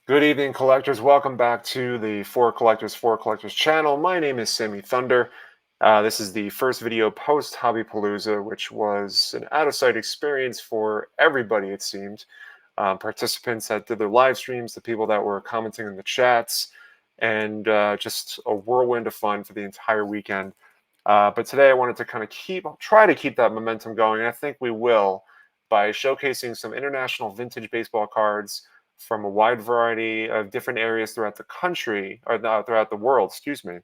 Good evening, collectors. Welcome back to the Four Collectors channel. My name is Sammy Thunder. This is the first video post hobbypalooza, which was an out-of-sight experience for everybody, it seemed. Participants that did their live streams, the people that were commenting in the chats, and just a whirlwind of fun for the entire weekend. But today I wanted to kind of try to keep that momentum going, and I think we will by showcasing some international vintage baseball cards from a wide variety of different areas throughout the country, or throughout the world, excuse me.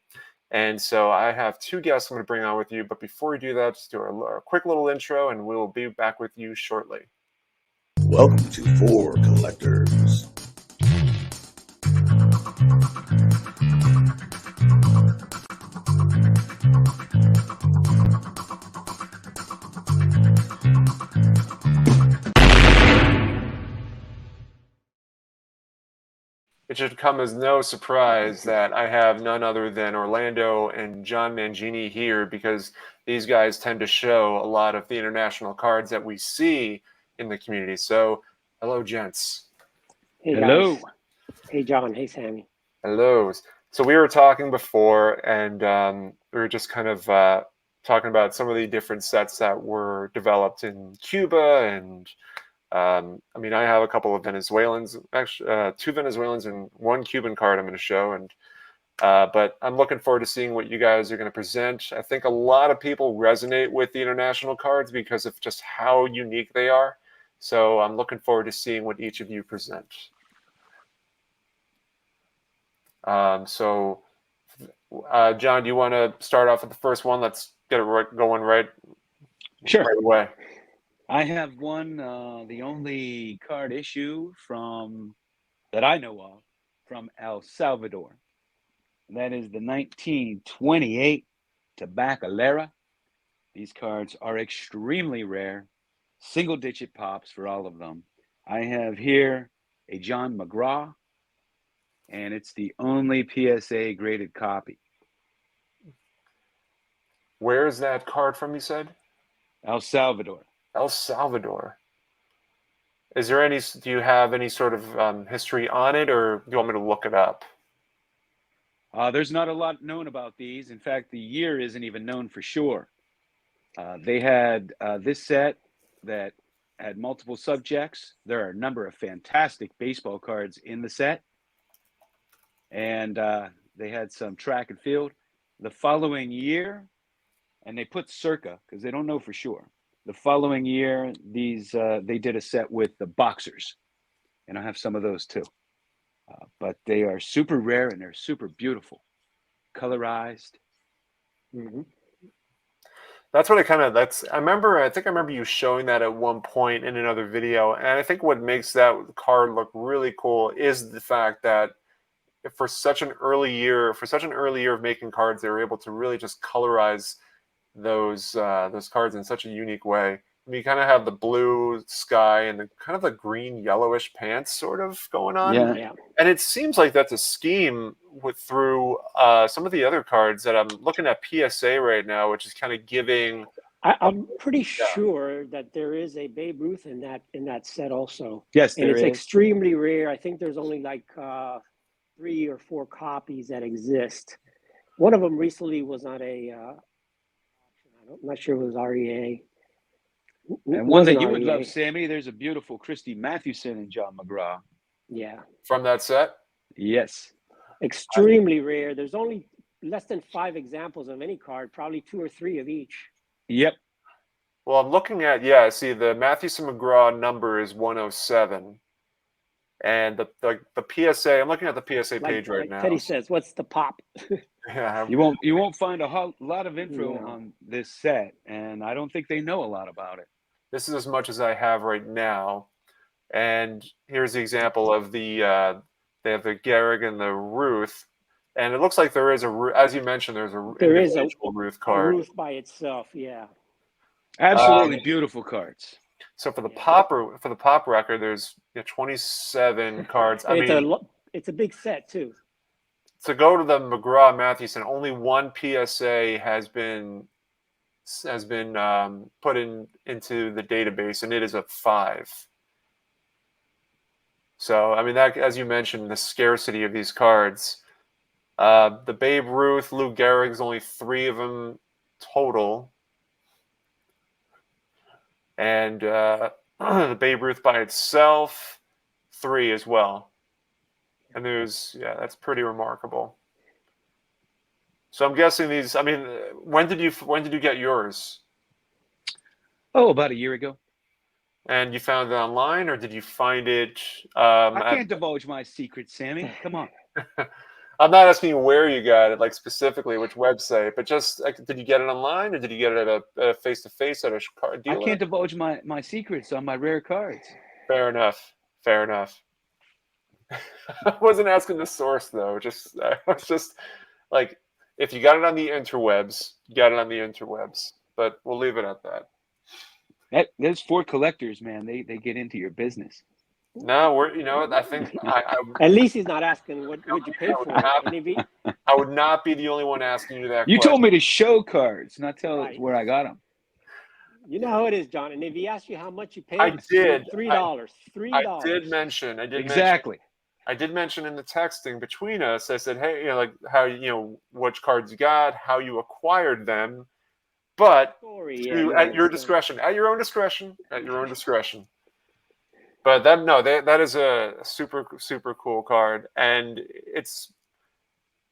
And so I have two guests I'm going to bring on with you. But before we do that, just do a quick little intro, and we'll be back with you shortly. Welcome to Four Collectors. It should come as no surprise that I have none other than Orlando and John Mangini here, because these guys tend to show a lot of the international cards that we see in the community. So, hello, gents. Hey, Hello. guys. Hey, John. Hey, Sammy. Hello. So we were talking before, and we were just kind of talking about some of the different sets that were developed in Cuba, and I mean, I have a couple of Venezuelans, actually, two Venezuelans and one Cuban card I'm going to show, and but I'm looking forward to seeing what you guys are going to present. I think a lot of people resonate with the international cards because of just how unique they are. So I'm looking forward to seeing what each of you present. John, do you want to start off with the first one? Let's get it going right away. I have one, the only card issue that I know of from El Salvador. That is the 1928 Tabacalera. These cards are extremely rare, single-digit pops for all of them. I have here a John McGraw, and it's the only PSA graded copy. Where is that card from, you said? El Salvador. El Salvador. Is there any, do you have any sort of history on it, or do you want me to look it up? There's not a lot known about these. In fact, the year isn't even known for sure. They had this set that had multiple subjects. There are a number of fantastic baseball cards in the set. And they had some track and field. The following year, and they put circa because they don't know for sure. The following year, they did a set with the boxers, and I have some of those too. But they are super rare and they're super beautiful, colorized. Mm-hmm. That's what I think I remember you showing that at one point in another video, and I think what makes that card look really cool is the fact that for such an early year of making cards, they were able to really just colorize those cards in such a unique way. I mean, you kind of have the blue sky and the kind of the green yellowish pants sort of going on. Yeah. And it seems like that's a scheme through some of the other cards that I'm looking at PSA right now, which is kind of giving. I'm pretty sure that there is a Babe Ruth in that set also. Yes, and there it's is. extremely rare. I think there's only like 3 or 4 copies that exist. One of them recently was on a I'm not sure it was REA. And one that you would love, Sammy, there's a beautiful Christy Mathewson and John McGraw. Yeah. From that set? Yes. Extremely rare. There's only less than 5 examples of any card, probably 2 or 3 of each. Yep. Well, I'm looking at, see, the Mathewson McGraw number is 107. And the PSA, I'm looking at the PSA page right now. Teddy says, what's the pop? Yeah. You won't find a lot of info on this set, and I don't think they know a lot about it. This is as much as I have right now. And here's the example of they have the Gehrig and the Ruth. And it looks like there is as you mentioned, there is a Ruth card. A Ruth by itself, yeah. Absolutely beautiful cards. So for the pop record, there's 27 cards. It's a big set too. To go to the McGraw Mathewson, only one PSA has been put into the database, and it is a 5. So, I mean, that, as you mentioned, the scarcity of these cards. The Babe Ruth, Lou Gehrig's, only 3 of them total. And the Babe Ruth by itself, 3 as well. And yeah, that's pretty remarkable. So I'm guessing these. I mean, when did you get yours? Oh, about a year ago. And you found it online, or did you find it? I can't divulge my secret, Sammy. Come on. I'm not asking you where you got it, like specifically which website, but just like, did you get it online, or did you get it at a face-to-face at a card dealer? I can't divulge my secrets on my rare cards. Fair enough. Fair enough. I wasn't asking the source though. I was just like, if you got it on the interwebs, you got it on the interwebs. But we'll leave it at that. Those 4 collectors, man, they get into your business. No, I think at least he's not asking what you paid for it. I would not be the only one asking you that You question. told me to show cards, not tell where I got them. You know how it is, John. And if he asks you how much you paid, I did. $3. I did mention. Exactly. I did mention in the texting between us. I said, hey, like how which cards you got, how you acquired them, but at your discretion, at your own discretion, at your own discretion. But that is a super, super cool card. And it's,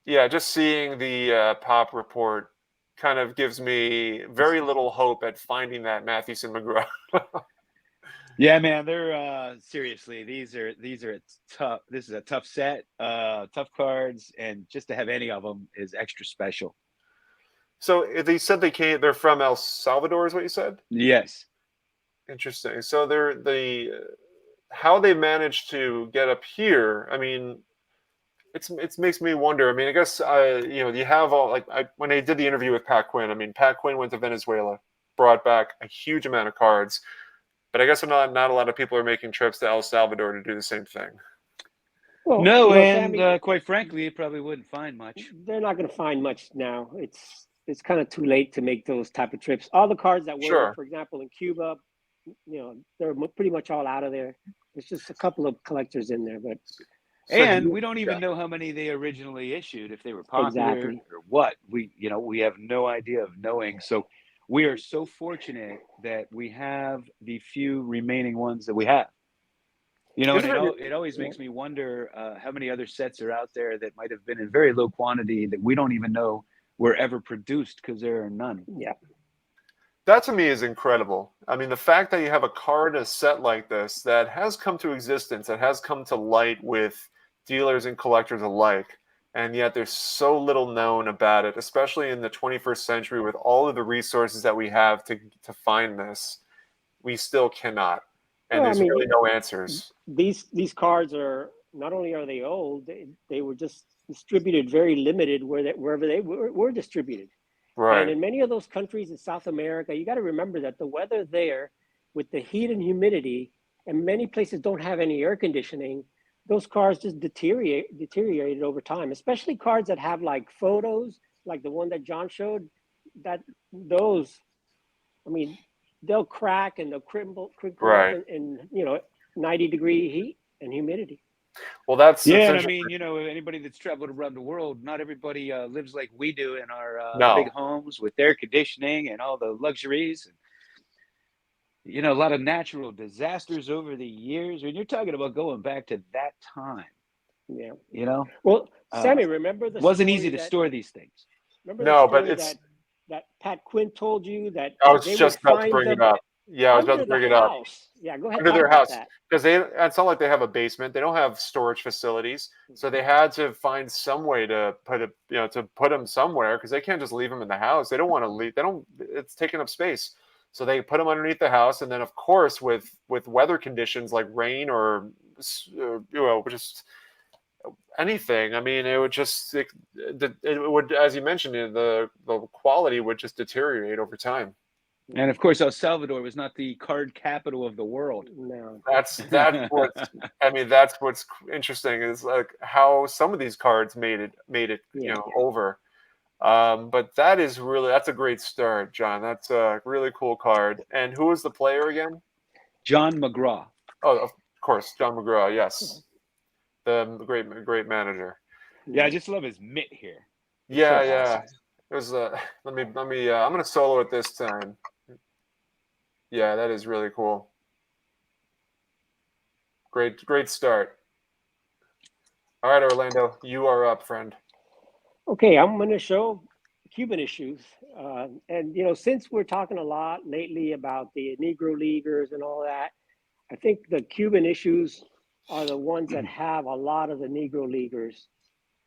just seeing the pop report kind of gives me very little hope at finding that Mathewson McGraw. Yeah, man, they're seriously, these are tough. This is a tough set, tough cards, and just to have any of them is extra special. So they said they're from El Salvador, is what you said? Yes. Interesting. So how they managed to get up here, I mean, it makes me wonder. I mean, I guess you have all, when they did the interview with Pat Quinn, I mean, Pat Quinn went to Venezuela, brought back a huge amount of cards, but I guess not a lot of people are making trips to El Salvador to do the same thing. Well, no, and quite frankly, you probably wouldn't find much. They're not going to find much now. It's kind of too late to make those type of trips. All the cards that were, for example, in Cuba, they're pretty much all out of there. There's just a couple of collectors in there, but. And we don't even know how many they originally issued, if they were popular or what. We have no idea of knowing. So we are so fortunate that we have the few remaining ones that we have. It always makes me wonder how many other sets are out there that might have been in very low quantity that we don't even know were ever produced because there are none. Yeah. That to me is incredible. I mean, the fact that you have a card, a set like this that has come to existence, that has come to light with dealers and collectors alike, and yet there's so little known about it, especially in the 21st century with all of the resources that we have to find this. We still cannot, and there's really no answers. These cards are, not only are they old, they were just distributed very limited wherever they were distributed. Right. And in many of those countries in South America, you got to remember that the weather there, with the heat and humidity, and many places don't have any air conditioning, those cards just deteriorated over time, especially cards that have like photos, like the one that John showed, they'll crack and they'll crinkle in 90-degree heat and humidity. Well, that's and I mean, anybody that's traveled around the world, not everybody lives like we do in our big homes with air conditioning and all the luxuries. A lot of natural disasters over the years. When you're talking about going back to that time, Well, Sammy, remember it wasn't easy to store these things. Remember but it's that Pat Quinn told you that I was just about to bring it up. Yeah, I was about to bring it up. Yeah, go ahead. Under their house, because it's not like they have a basement. They don't have storage facilities, so they had to find some way to put them somewhere, because they can't just leave them in the house. They don't want to leave. It's taking up space. So they put them underneath the house, and then of course with weather conditions like rain or just anything. I mean, it would as you mentioned, the quality would just deteriorate over time. And of course, El Salvador was not the card capital of the world. No, that's what's interesting is like how some of these cards made it over. But that's a great start, John. That's a really cool card. And who was the player again? John McGraw. Oh, of course, John McGraw. Yes, the great manager. Yeah, I just love his mitt here. It's Yeah, so yeah. awesome. It was. Let me. I'm gonna solo it this time. Yeah, that is really cool. Great start. All right, Orlando, you are up, friend. Okay, I'm going to show Cuban issues. And, since we're talking a lot lately about the Negro Leaguers and all that, I think the Cuban issues are the ones that have a lot of the Negro Leaguers.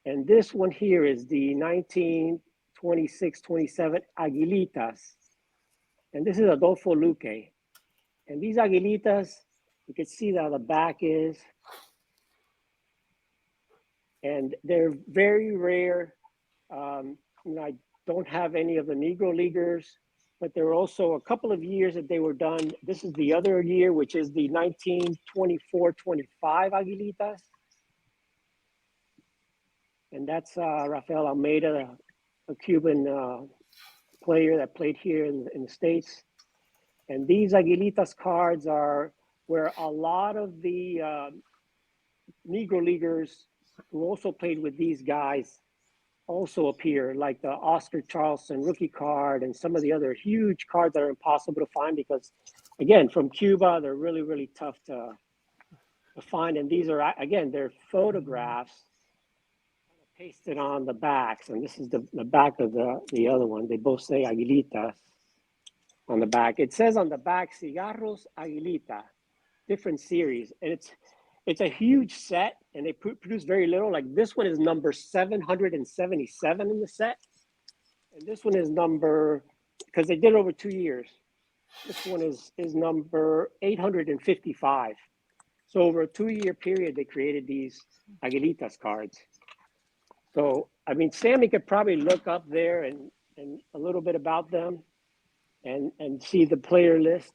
And this one here is the 1926-27 Aguilitas. And this is Adolfo Luque. And these Aguilitas, you can see that the back is. And they're very rare. I don't have any of the Negro Leaguers, but there are also a couple of years that they were done. This is the other year, which is the 1924-25 Aguilitas. And that's Rafael Almeida, a Cuban player that played here in the States. And these Aguilitas cards are where a lot of the Negro Leaguers who also played with these guys also appear, like the Oscar Charleston rookie card and some of the other huge cards that are impossible to find because, again, from Cuba, they're really, really tough to find. And these are, again, they're photographs pasted on the backs. And this is the back of the other one. They both say Aguilitas on the back. It says on the back, Cigarros Aguilita, different series. And it's a huge set, and they produce very little. Like this one is number 777 in the set. And this one is number, because they did it over 2 years. This one is number 855. So over a 2-year period, they created these Aguilitas cards. So, I mean, Sammy could probably look up there and a little bit about them and see the player list.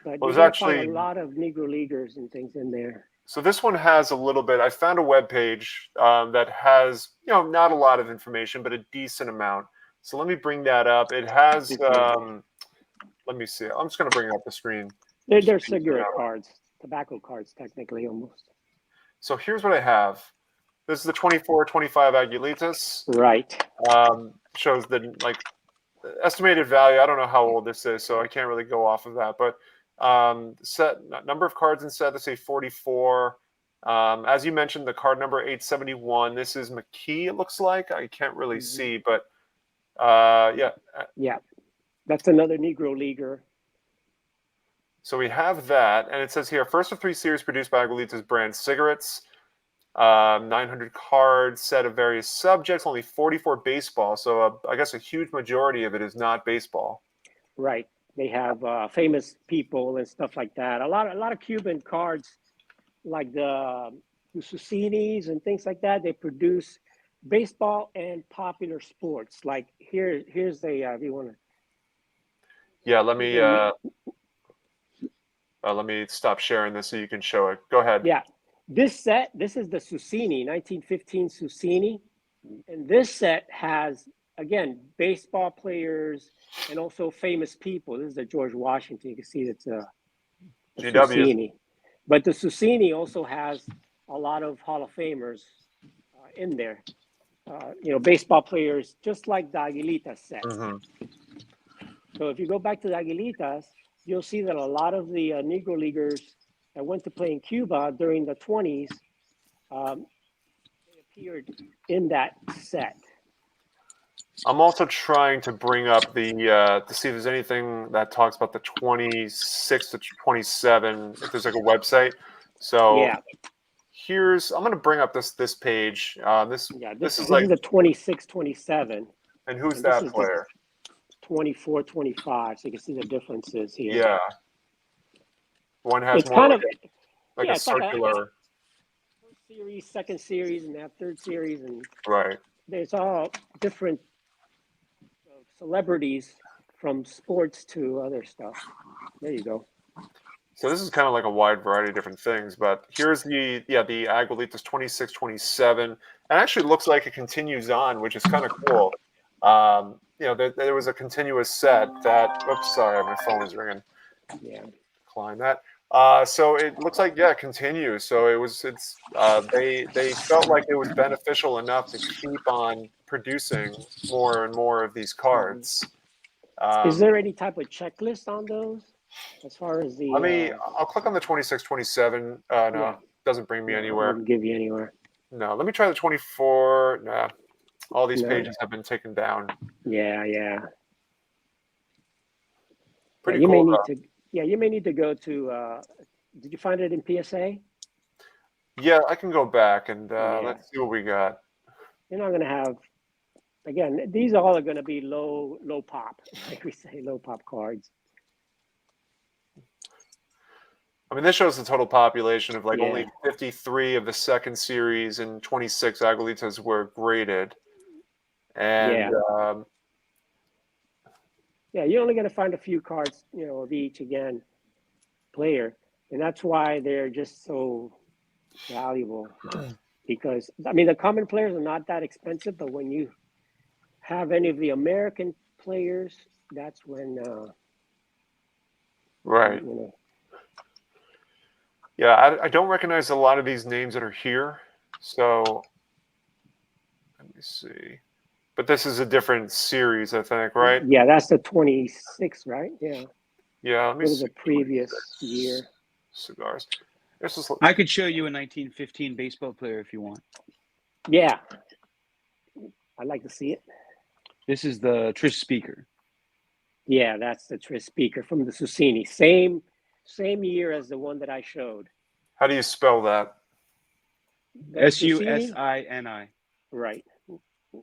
But Well, you're there's going to find actually a lot of Negro Leaguers and things in there. so this one has a little bit. I found a web page that has not a lot of information, but a decent amount. So let me bring that up. It has. Let me see. I'm just going to bring it up the screen. They're cigarette cards, tobacco cards, technically almost. So here's what I have. This is the 24-25 Aguilitas. Right. Shows the estimated value. I don't know how old this is, so I can't really go off of that. But set number of cards in set, let's say 44. As you mentioned, the card number 871. This is McKee, it looks like. I can't really see, but yeah. Yeah, that's another Negro Leaguer. So we have that, and it says here, first of 3 series produced by Aguilitas brand cigarettes. 900 cards, set of various subjects, only 44 baseball. So I guess a huge majority of it is not baseball. Right. They have famous people and stuff like that. A lot of Cuban cards, like the Susinis and things like that. They produce baseball and popular sports. Like here's the if you want to. Yeah, let me stop sharing this so you can show it. Go ahead. Yeah. This is the Susini, 1915 Susini. And this set has, again, baseball players and also famous people. This is the George Washington. You can see it's a Susini. But the Susini also has a lot of Hall of Famers in there. Baseball players, just like the Aguilitas set. Mm-hmm. So if you go back to the Aguilitas, you'll see that a lot of the Negro Leaguers that went to play in Cuba during the 20s, they appeared in that set. I'm also trying to bring up the to see if there's anything that talks about the 26 to 27. If there's like a website. So yeah. I'm going to bring up this page. This is like the 26-27. And who's that player? 24-25. So you can see the differences here. Yeah. One has it's more kind of like a circular. Like first series, second series, and that third series, and right. There's all different celebrities from sports to other stuff. There you go. So this is kind of like a wide variety of different things, but here's the Aguilitas 26-27, and actually looks like it continues on, which is kind of cool. There was a continuous set that. Oops, sorry, my phone is ringing. Yeah. Decline that. So it looks like it continues. So they felt like it was beneficial enough to keep on producing more and more of these cards. Is there any type of checklist on those as far as the? I'll click on the 26, 27. No, Yeah. doesn't bring me No, it anywhere. wouldn't give you anywhere. No, let me try the 24. Nah, all these No. pages have been taken down. Yeah. Pretty you cool. You may need to go to. Did you find it in PSA? Yeah, I can go back and let's see what we got. You're not going to have. Again, these all are going to be low pop, like we say, low pop cards. I mean, this shows the total population of only 53 of the second series and 26 Aguilitas were graded. And you're only going to find a few cards, of each player, and that's why they're just so valuable. Because I mean, the common players are not that expensive, but when you have any of the American players, that's when right. Yeah, I don't recognize a lot of these names that are here. So let me see. But this is a different series, I think, right? Yeah, that's the 26, right? Yeah. Yeah, let me see. The previous year. Cigars. I could show you a 1915 baseball player if you want. Yeah. I'd like to see it. This is the Tris Speaker. Yeah, that's the Tris Speaker from the Susini. Same year as the one that I showed. How do you spell that? Susini. Right.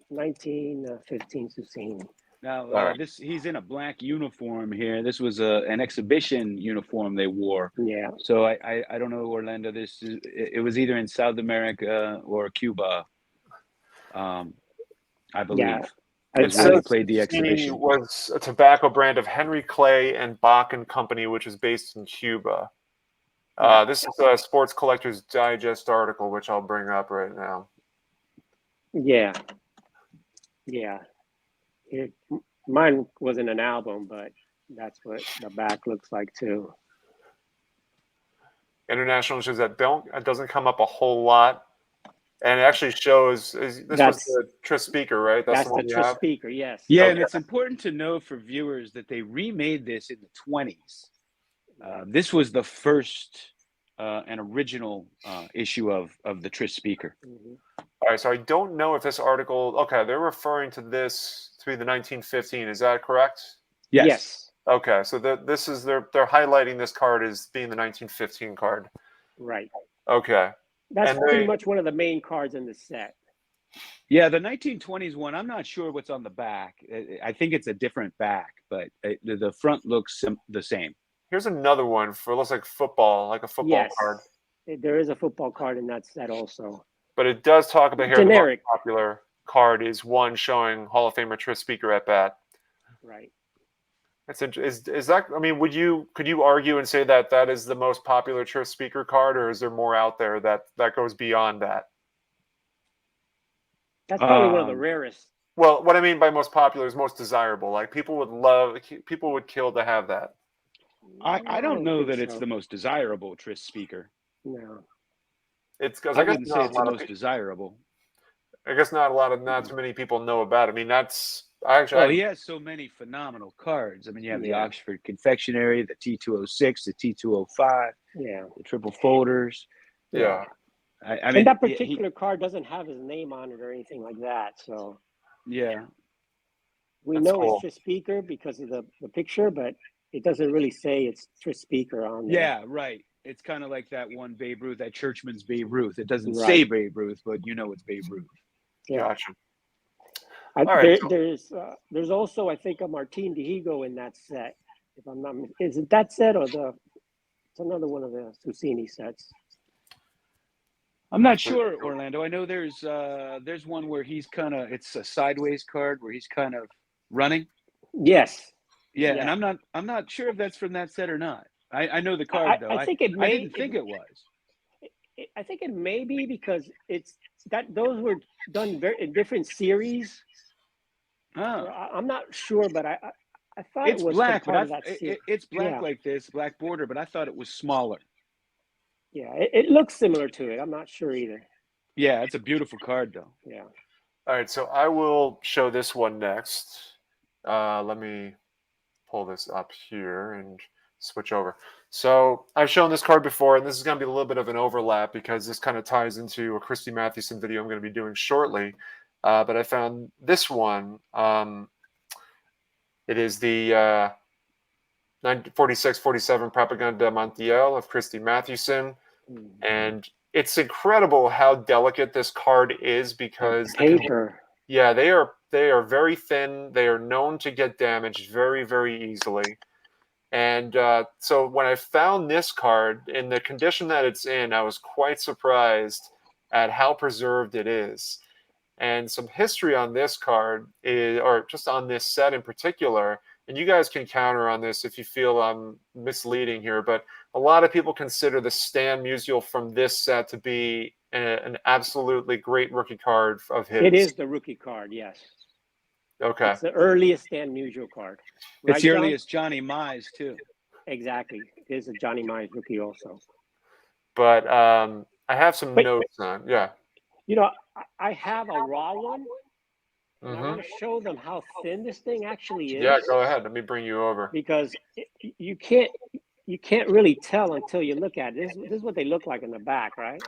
1915 Susini. Now, he's in a black uniform here. This was an exhibition uniform they wore. Yeah. So I don't know, Orlando. It was either in South America or Cuba, I believe. Yeah. Is where they played the exhibition. It was a tobacco brand of Henry Clay and Bakken Company, which is based in Cuba. This is a Sports Collectors Digest article, which I'll bring up right now. Yeah. Mine wasn't an album, but that's what the back looks like too. International shows that doesn't come up a whole lot, and it actually shows this was the Tris Speaker, right? That's the Tris Speaker, yes. Yeah, and it's important to know for viewers that they remade this in the 20s. This was the first and original issue of the Tris Speaker. Mm-hmm. All right, so I don't know if this article. Okay, they're referring to this to be the 1915. Is that correct? Yes. Okay, so they're highlighting this card as being the 1915 card. Right. Okay. That's pretty much one of the main cards in the set. Yeah, the 1920s one, I'm not sure what's on the back. I think it's a different back, but the front looks the same. Here's another one for looks like football, like a football card. There is a football card in that set also. But it does talk about here generic. The most popular card is one showing Hall of Famer Tris Speaker at bat. Right. Is that? I mean, could you argue and say that that is the most popular Tris Speaker card, or is there more out there that goes beyond that? That's probably one of the rarest. Well, what I mean by most popular is most desirable. Like people would kill to have that. I don't know that it's the most desirable Tris Speaker. No. It's because I wouldn't say it's the most desirable. I guess not too many people know about it. I mean, he has so many phenomenal cards. I mean, you have the Oxford Confectionery, the T206, the T205, the triple folders. Yeah. I mean, that particular card doesn't have his name on it or anything like that. So we know it's Tris Speaker because of the picture, but it doesn't really say it's Tris Speaker on there. Yeah, right. It's kind of like that one Babe Ruth, that Churchman's Babe Ruth. It doesn't say Babe Ruth, but you know it's Babe Ruth. Yeah. Gotcha. There's also, I think, a Martin Dihigo in that set. If I'm not, is it that set or it's another one of the Susini sets? I'm not sure, Orlando. I know there's one where he's it's a sideways card where he's kind of running. Yes. Yeah, and I'm not sure if that's from that set or not. I know the card though. I think it may. I didn't think it was. I think it may be because those were done in different series. Oh. I'm not sure, but I thought It's it was black, part but of that series. it's black Yeah. like this, black border, but I thought it was smaller. Yeah, it looks similar to it. I'm not sure either. Yeah, it's a beautiful card though. Yeah. All right, so I will show this one next. Let me pull this up here and switch over. So I've shown this card before, and this is going to be a little bit of an overlap because this kind of ties into a Christy Mathewson video I'm going to be doing shortly. But I found this one. It is the 46-47 Propaganda Montiel of Christy Mathewson. And it's incredible how delicate this card is because paper. Yeah, they are very thin. They are known to get damaged very, very easily. And so when I found this card in the condition that it's in, I was quite surprised at how preserved it is. And some history on this card is, or just on this set in particular, and you guys can counter on this if you feel I'm misleading here, but a lot of people consider the Stan Musial from this set to be an absolutely great rookie card of his. It is the rookie card, yes. Okay. It's the earliest Stan Musial card. Right, It's the John? earliest Johnny Mize too. Exactly. It is a Johnny Mize rookie also. But I have some notes on. Yeah. You know, I have a raw one. And I Mm-hmm. want to show them how thin this thing actually is. Yeah, go ahead. Let me bring you over. Because you can't really tell until you look at it. This is what they look like in the back, right?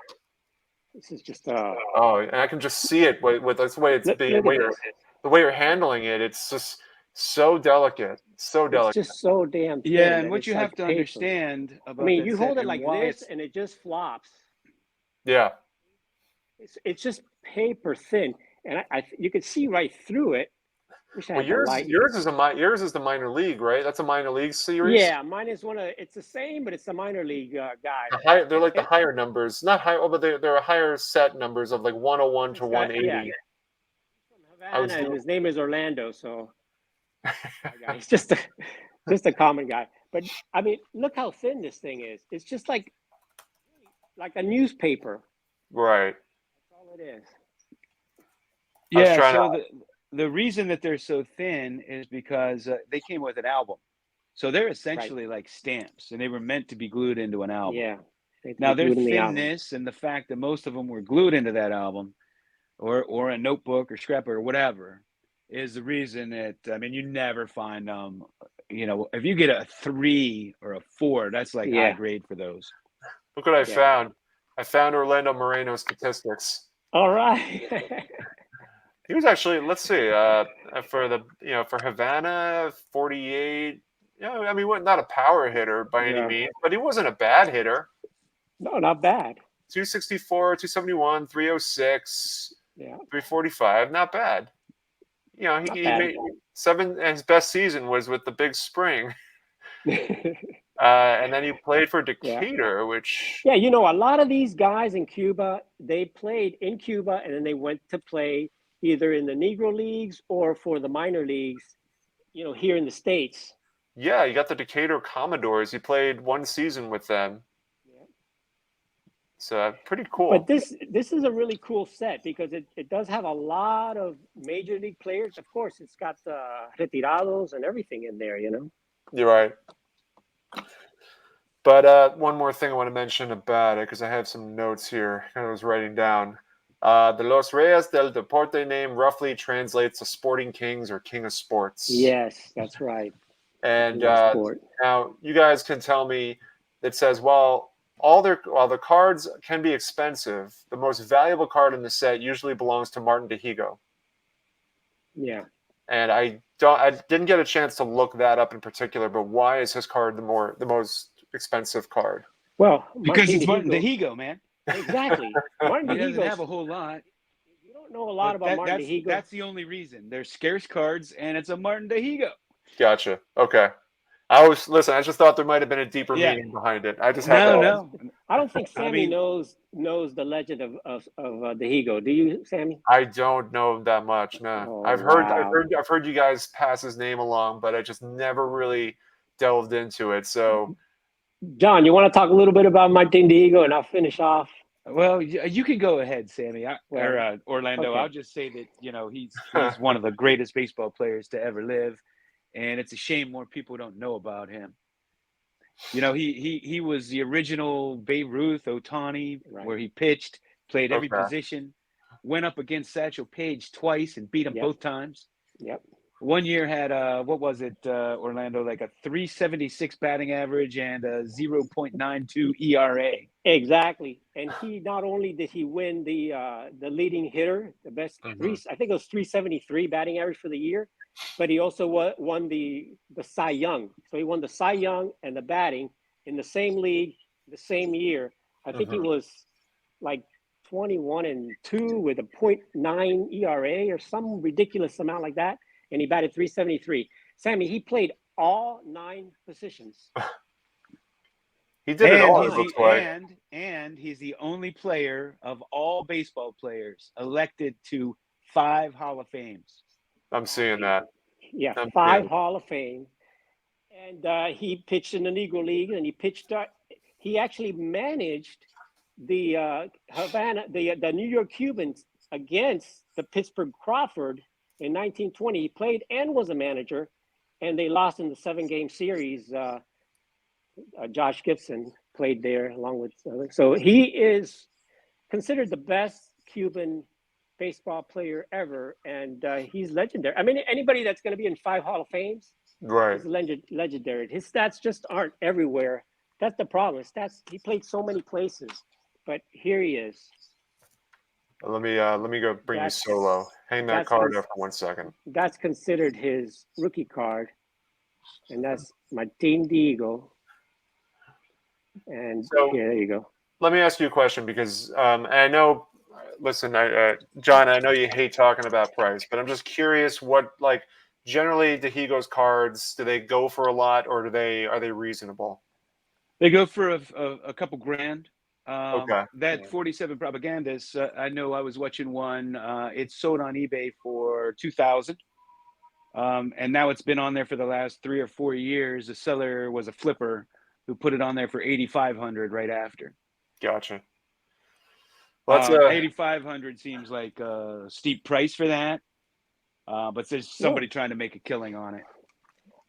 This is just Oh, and I can just see it with the way it's being, the way you're handling it. It's just so delicate, so delicate. It's just so damn thin. Yeah, and what you have to understand about, I mean, you hold it like this, and it just flops. Yeah. It's just paper thin, and you can see right through it. Well, yours is the minor league, right? That's a minor league series. Yeah, mine is it's the same, but it's the minor league guy. They're like the higher numbers, not high, but they're a higher set numbers of like 101 to 180. Yeah. From Havana, and his name is Orlando, so he's just a common guy. But I mean, look how thin this thing is. It's just like a newspaper. Right. That's all it is. Yeah. So the reason that they're so thin is because they came with an album. So they're essentially like stamps, and they were meant to be glued into an album. Yeah. Now their thinness and the fact that most of them were glued into that album or a notebook or scrapbook or whatever is the reason that, I mean, you never find them, if you get a 3 or a 4, that's like high grade for those. Look what I found. I found Orlando Moreno's statistics. All right. He was actually, let's see, for Havana, 48. I mean, not a power hitter by any means, but he wasn't a bad hitter. No, not bad. 264, 271, 306, 345, not bad. He made and his best season was with the Big Spring. And then he played for Decatur, which... Yeah, a lot of these guys in Cuba, they played in Cuba, and then they went to play either in the Negro Leagues or for the minor leagues, here in the States. Yeah, you got the Decatur Commodores. He played one season with them. Yeah. So pretty cool. But this is a really cool set because it does have a lot of major league players. Of course, it's got the retirados and everything in there, You're right. But one more thing I want to mention about it, because I have some notes here I was writing down. The Los Reyes del Deporte name roughly translates to Sporting Kings or King of Sports. Yes, that's right. And now you guys can tell me, it says, while the cards can be expensive, the most valuable card in the set usually belongs to Martin Dihigo. Yeah. And I didn't get a chance to look that up in particular, but why is his card the most expensive card? Well, because it's Martin Dihigo, man. Exactly. Martin He doesn't have a whole lot. You don't know a lot about Martin Dihigo. That's the only reason. They're scarce cards, and it's a Martin Dihigo. Gotcha. Okay. I just thought there might have been a deeper meaning behind it. I just no. I don't think Sammy knows the legend of Dihigo. Do you, Sammy? I don't know that much. No. I've heard you guys pass his name along, but I just never really delved into it. So, John, you want to talk a little bit about Martin Dihigo, and I'll finish off. Well, you can go ahead, Sammy, or Orlando. Okay. I'll just say that he's one of the greatest baseball players to ever live. and it's a shame more people don't know about him. You know, he was the original Babe Ruth, Ohtani, Right. where he pitched, played every Okay. position, went up against Satchel Paige twice and beat him Yep. both times. Yep. One year had what was it, Orlando, like a 376 batting average and a 0.92 ERA. Exactly. And he not only did he win the leading hitter, the best Mhm. I think it was 373 batting average for the year, but he also won the Cy Young. So he won the Cy Young and the batting in the same league, the same year. I think he was like 21-2 with a 0.9 ERA or some ridiculous amount like that. And he batted 373. Sammy, he played all 9 positions. He did it all, it He's looks like. and he's the only player of all baseball players elected to 5 Hall of Fames. I'm seeing that. Yeah, I'm 5 seeing. Hall of Fame. And he pitched in the Negro League, and he actually managed the Havana, the New York Cubans against the Pittsburgh Crawford in 1920. He played and was a manager, and they lost in the 7-game series. Josh Gibson played there along with. So he is considered the best Cuban baseball player ever, and he's legendary. I mean, anybody that's going to be in 5 Hall of Fames Right. is legendary. His stats just aren't everywhere. That's the problem. His stats. He played so many places, but here he is. Let me go bring you solo. Hang that card up for 1 second. That's considered his rookie card, and that's Martin Dihigo. And So, yeah, there you go. Let me ask you a question because I know, listen, John, I know you hate talking about price, but I'm just curious what, like, generally Dihigo's cards, do they go for a lot or are they reasonable? They go for a couple grand. Okay. That 47 Propagandas, I know I was watching one. It's sold on eBay for $2,000. And now it's been on there for the last 3 or 4 years. The seller was a flipper who put it on there for 8,500 right after. Gotcha. Well, 8,500 seems like a steep price for that. But there's somebody trying to make a killing on it.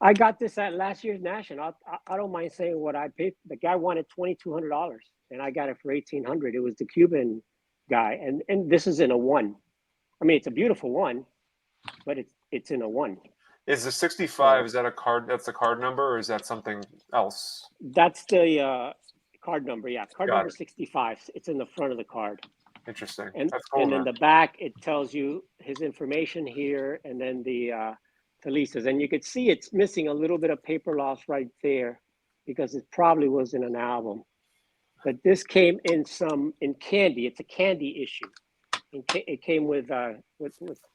I got this at last year's National. I don't mind saying what I paid. The guy wanted $2,200, and I got it for $1,800. It was the Cuban guy, and this is in a 1. I mean, it's a beautiful 1, but it's in a 1. Is the 65? Is that a card? That's the card number, or is that something else? That's the card number. Yeah, card Got number it. 65. It's in the front of the card. Interesting. And That's cool, and man. in the back, it tells you his information here, and then the Talisa's. And you could see it's missing a little bit of paper loss right there because it probably was in an album. But this came in candy. It's a candy issue. It came with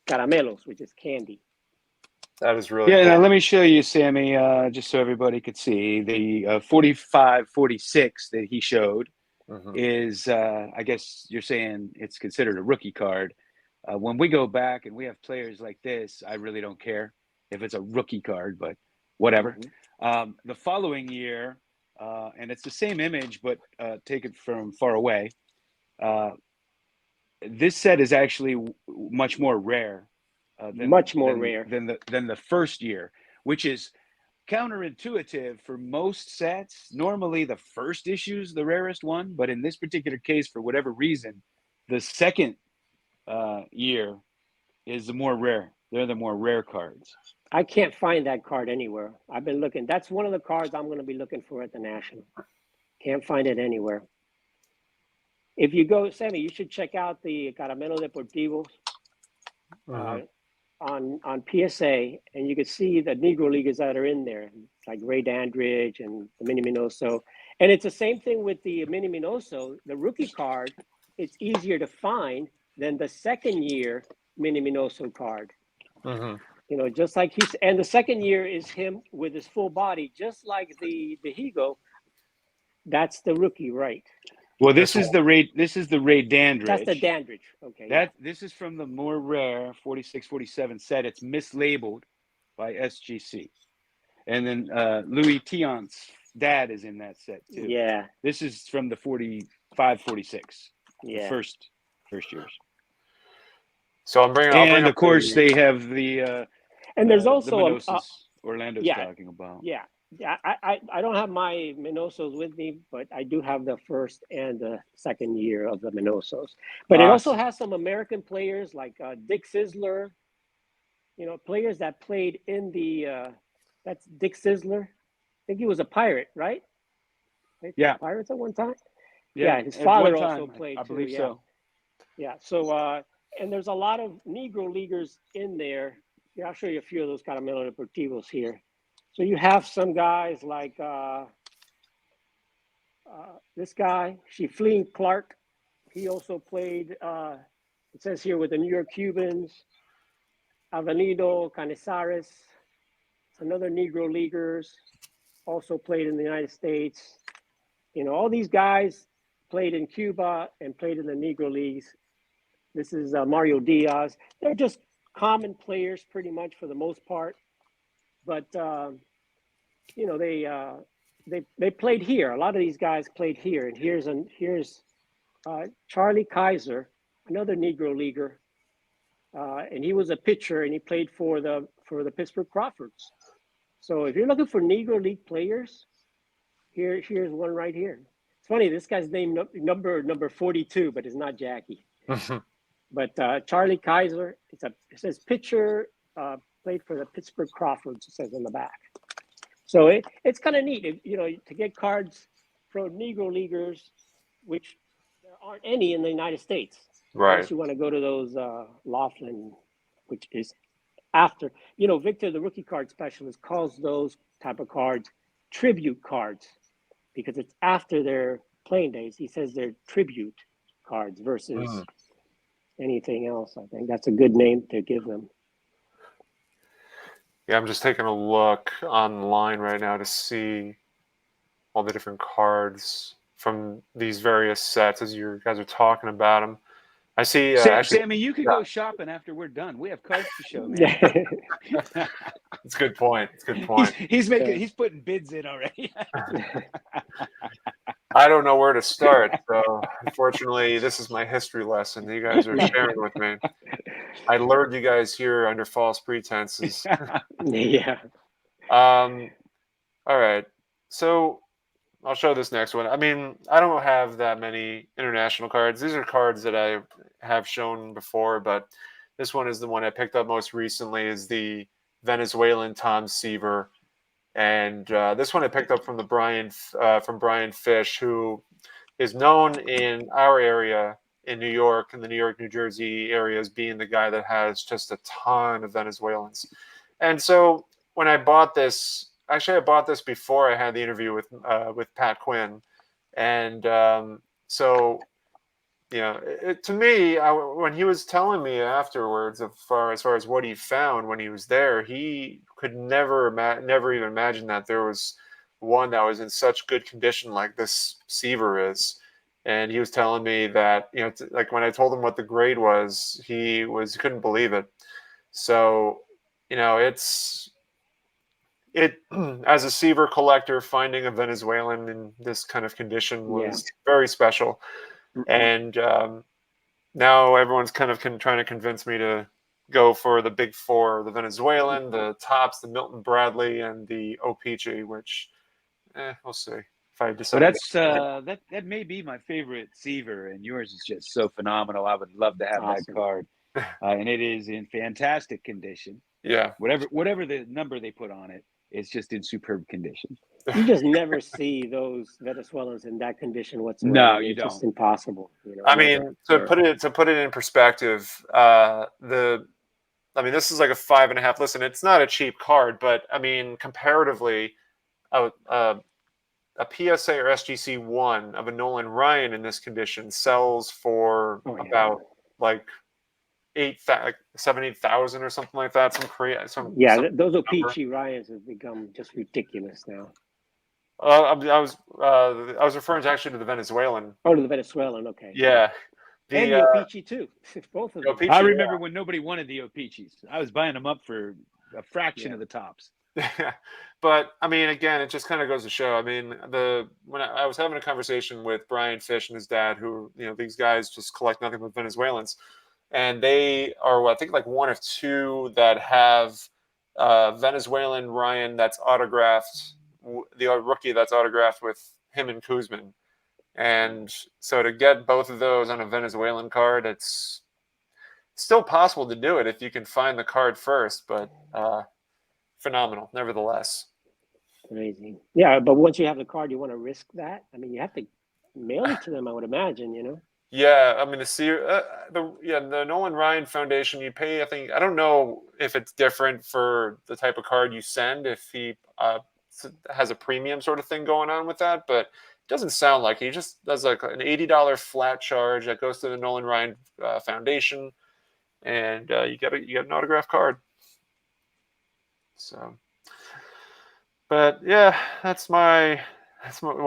caramelos, which is candy. That is really cool. Now, let me show you, Sammy, just so everybody could see. The 45, 46 that he showed is, I guess you're saying it's considered a rookie card. When we go back and we have players like this, I really don't care if it's a rookie card, but whatever. The following year, and it's the same image, but taken from far away. This set is actually much more rare. Than the first year, which is counterintuitive for most sets. Normally, the first issue is the rarest one, but in this particular case, for whatever reason, the second year is the more rare. They're the more rare cards. I can't find that card anywhere. I've been looking. That's one of the cards I'm going to be looking for at the National. Can't find it anywhere. If you go, Sammy, you should check out the Caramelo Deportivo on PSA, and you can see the Negro Leaguers that are in there, like Ray Dandridge and the Mini Minoso. And it's the same thing with the Mini Minoso. The rookie card, it's easier to find than the second year Mini Minoso card. You know, just like and the second year is him with his full body, just like the Dihigo. That's the rookie, right? Well, this is the Ray Dandridge. That's the Dandridge. Okay. This is from the more rare 46, 47 set. It's mislabeled by SGC. And then Louis Tiant's dad is in that set too. Yeah. This is from the 45, 46. Yeah. The first years. So I'll bring of course they have the and there's also Orlando's Yeah. talking about. Yeah. I don't have my Minosos with me, but I do have the first and the second year of the Minosos. But it also Awesome. has some American players like Dick Sizzler, you know, players that played in the, that's Dick Sizzler. I think he was a Pirate, right? Played for Yeah. the Pirates at one time. Yeah, Yeah, his at father one also time, played I too. believe Yeah. so. Yeah. So, and there's a lot of Negro Leaguers in there. Yeah, I'll show you a few of those Caramelo Deportivos here. So you have some guys like this guy, Shiflin Clark. He also played, it says here, with the New York Cubans. Avenido Canizares, another Negro Leaguers, also played in the United States. You know, all these guys played in Cuba and played in the Negro Leagues. This is Mario Diaz. They're just common players pretty much for the most part. But, you know, they played here. A lot of these guys played here. And here's Charlie Kaiser, another Negro Leaguer. And he was a pitcher and he played for the Pittsburgh Crawfords. So if you're looking for Negro League players, here's one right here. It's funny, this guy's name number 42, but it's not Jackie. But Charlie Kaiser, it says pitcher, played for the Pittsburgh Crawfords, it says on the back. So it's kind of neat, you know, to get cards from Negro Leaguers, which there aren't any in the United States. Right. Unless you want to go to those Laughlin, which is after, you know, Victor, the rookie card specialist, calls those type of cards tribute cards because it's after their playing days. He says they're tribute cards versus anything else. I think that's a good name to give them. Yeah, I'm just taking a look online right now to see all the different cards from these various sets as you guys are talking about them. I see. Actually, Sammy, you could go shopping after we're done. We have cards to show, man. It's a good point. It's a good point. He's putting bids in already. I don't know where to start. So, unfortunately, this is my history lesson you guys are sharing with me. I lured you guys here under false pretenses. Yeah. All right. So, I'll show this next one. I mean, I don't have that many international cards. These are cards that I have shown before, but this one is the one I picked up most recently. Is the Venezuelan Tom Seaver, and this one I picked up from Brian Fish, who is known in our area in New York and the New York, New Jersey area as being the guy that has just a ton of Venezuelans. And so when I bought this. Actually, I bought this before I had the interview with Pat Quinn, and so you know, to me, when he was telling me afterwards, as far as what he found when he was there, he could never even imagine that there was one that was in such good condition like this Seaver is. And he was telling me that, you know, like when I told him what the grade was, he couldn't believe it. So, you know, as a Seaver collector, finding a Venezuelan in this kind of condition was very special. And now everyone's kind of trying to convince me to go for the big four: the Venezuelan, the Topps, the Milton Bradley, and the O-Pee-Chee, which we'll see if I decide. So that may be my favorite Seaver, and yours is just so phenomenal. I would love to have that card, and it is in fantastic condition. Yeah, whatever the number they put on it, it's just in superb condition. You just never see those Venezuelans in that condition whatsoever. No, you it's don't. Just impossible. You know, I mean, to put it in perspective, this is like a 5.5. Listen, it's not a cheap card, but I mean, comparatively, a PSA or SGC 1 of a Nolan Ryan in this condition sells for about like 7,000 or something like that. Those O-Pee-Chee Ryans have become just ridiculous now. I was referring actually to the Venezuelan. Oh, to the Venezuelan. Okay. Yeah. And the O-Pee-Chee too. Both of them. I remember when nobody wanted the O-Pee-Chees. I was buying them up for a fraction of the Topps. But I mean, again, it just kind of goes to show. I mean, when I was having a conversation with Brian Fish and his dad, who, you know, these guys just collect nothing but Venezuelans, and they are, I think, like one of two that have Venezuelan Ryan that's autographed, the rookie that's autographed with him and Kuzman. And so to get both of those on a Venezuelan card, it's still possible to do it if you can find the card first, but phenomenal nevertheless. Amazing. Yeah, but once you have the card, you want to risk that? I mean, you have to mail it to them, I would imagine, you know? Yeah, I mean the Nolan Ryan Foundation, you pay, I don't know if it's different for the type of card you send, if he has a premium sort of thing going on with that, but it doesn't sound like he just does like an $80 flat charge that goes to the Nolan Ryan Foundation, and you get an autographed card. So, but yeah, that's one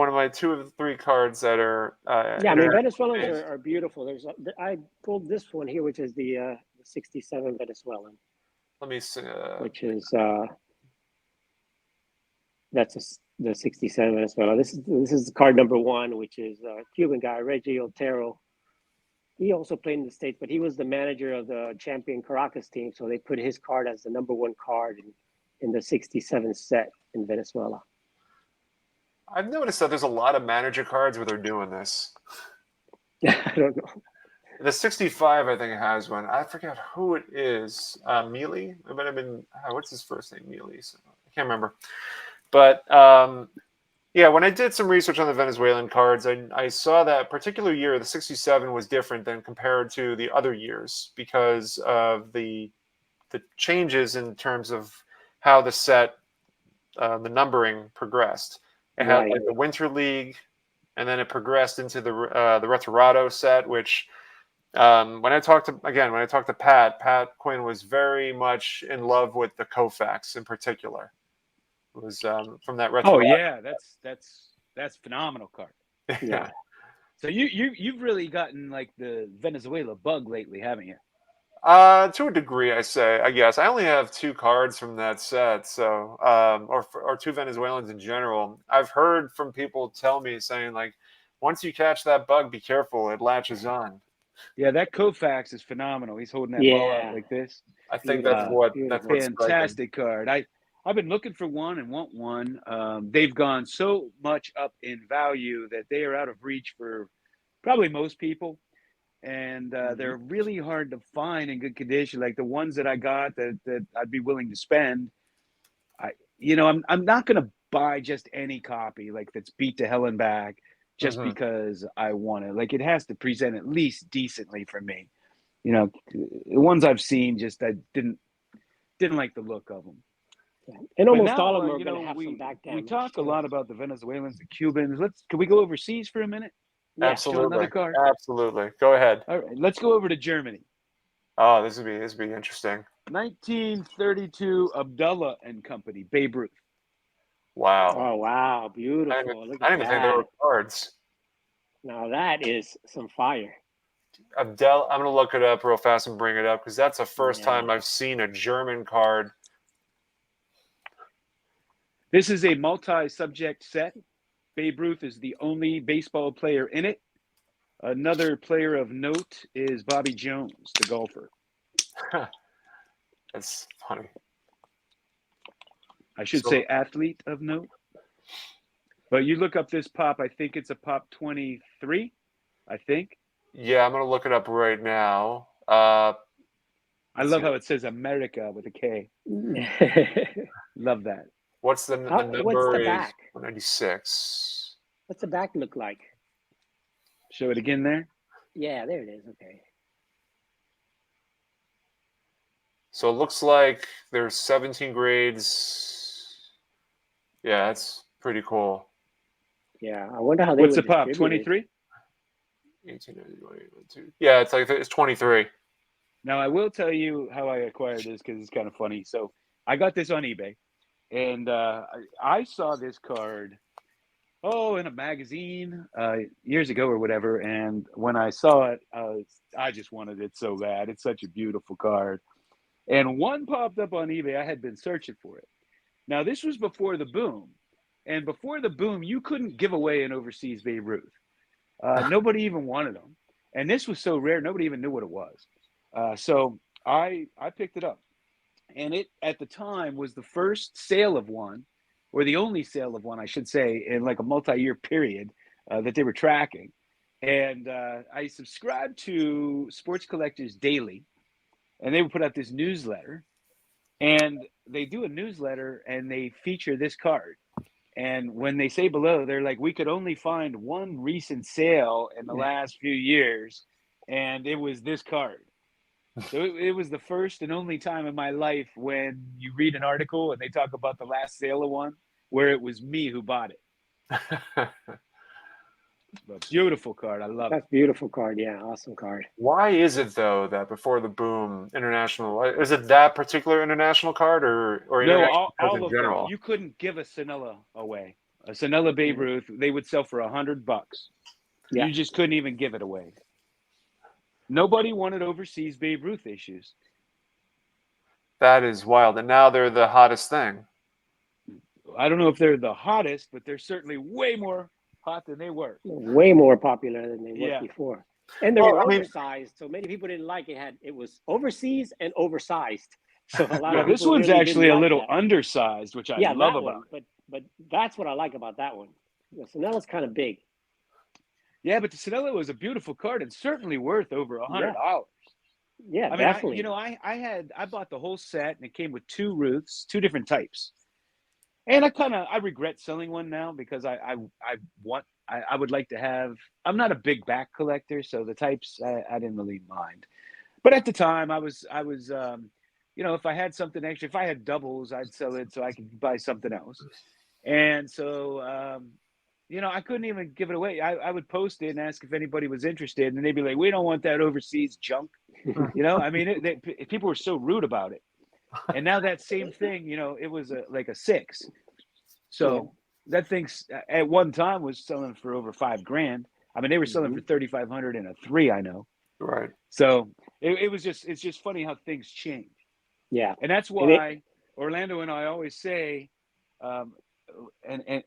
of my 2 of the 3 cards that are Yeah, I mean, Venezuelans are beautiful. I pulled this one here, which is the 67 Venezuelan. Let me see. Which is the 67 Venezuela. This is card number 1, which is a Cuban guy, Reggie Otero. He also played in the States, but he was the manager of the champion Caracas team, so they put his card as the number 1 card in the 67 set in Venezuela. I've noticed that there's a lot of manager cards where they're doing this. I don't know. The 65, I think, has one. I forget who it is. Mealy? It might have been, what's his first name? Mealy. So I can't remember. But yeah, when I did some research on the Venezuelan cards, I saw that particular year, the 67 was different than compared to the other years because of the changes in terms of how the set, the numbering progressed. It had like the Winter League, and then it progressed into the Retorado set, which when I talked to Pat Quinn was very much in love with the Koufax in particular. It was from that Retorado. Oh yeah, that's phenomenal card. Yeah. So you've really gotten like the Venezuela bug lately, haven't you? To a degree, I guess. I only have 2 cards from that set, so or 2 Venezuelans in general. I've heard from people tell me saying like, once you catch that bug, be careful, it latches on. Yeah, that Koufax is phenomenal. He's holding that ball out like this. I think that's what's fantastic card. I've been looking for one and want one. They've gone so much up in value that they are out of reach for probably most people. And they're really hard to find in good condition. Like the ones that I got that I'd be willing to spend. I'm not going to buy just any copy like that's beat to hell and back just because I want it. Like it has to present at least decently for me. You know, the ones I've seen, just I didn't like the look of them. Yeah. And almost all of them are going to have some back damage. We talk a lot about the Venezuelans, the Cubans. Can we go overseas for a minute? Yeah, absolutely. Another card. Absolutely. Go ahead. All right, let's go over to Germany. Oh, this would be interesting. 1932 Abdulla and Company, Babe Ruth. Wow. Oh wow, beautiful. I didn't even think there were cards. Now that is some fire. Abdel, I'm gonna look it up real fast and bring it up because that's the first time I've seen a German card. This is a multi-subject set. Babe Ruth is the only baseball player in it. Another player of note is Bobby Jones, the golfer. That's funny. I should say athlete of note. But you look up this pop, I think it's a pop 23, I think. Yeah, I'm going to look it up right now. I love how it says America with a K. Love that. What's the number? What's the back? 196. What's the back look like? Show it again there. Yeah, there it is. Okay. So it looks like there's 17 grades. Yeah, that's pretty cool. Yeah, I wonder how they. What's the pop? 23. 18. Yeah, it's 23. Now I will tell you how I acquired this because it's kind of funny. So I got this on eBay. And I saw this card, in a magazine years ago or whatever. And when I saw it, I just wanted it so bad. It's such a beautiful card. And one popped up on eBay. I had been searching for it. Now, this was before the boom. And before the boom, you couldn't give away an overseas Babe Ruth. Nobody even wanted them. And this was so rare, nobody even knew what it was. So I picked it up. And it, at the time, was the first sale of one, or the only sale of one, I should say, in like a multi-year period that they were tracking. And I subscribed to Sports Collectors Daily, and they would put out this newsletter. And they do a newsletter, and they feature this card. And when they say below, they're like, we could only find one recent sale in the last few years, and it was this card. So it was the first and only time in my life when you read an article and they talk about the last sale of one, where it was me who bought it. A beautiful card. I love That's it. beautiful card. Yeah, awesome card. Why is it though that before the boom, international, is it that particular international card or No, international cards all in of them. general? You couldn't give a Sanella away. A Sanella Babe Ruth, they would sell for $100. Yeah. You just couldn't even give it away. Nobody wanted overseas Babe Ruth issues. That is wild. And now they're the hottest thing. I don't know if they're the hottest, but they're certainly way more hot than they were. Way more popular than they were Yeah. before. And they were Well, I mean- oversized, so many people didn't like it. It was overseas and oversized. So a lot Yeah, of this people one's really actually didn't a like little that. undersized, which I Yeah, love that about one. it. But that's what I like about that one. Sanella's kind of big. Yeah, but the Sanella was a beautiful card and certainly worth over $100. Yeah, I mean, definitely. I bought the whole set and it came with two Ruths, two different types. And I regret selling one now because I would like to have. I'm not a big back collector, so the types I didn't really mind. But at the time, I was if I had something extra, if I had doubles, I'd sell it so I could buy something else. And so I couldn't even give it away. I would post it and ask if anybody was interested, and they'd be like, "We don't want that overseas junk." I mean, people were so rude about it. And now that same thing, it was like a 6. So that thing's at one time was selling for over $5,000. I mean, they were selling for 3,500 in a 3. I know. Right. So it's just funny how things change. Yeah. And that's why Orlando and I always say, and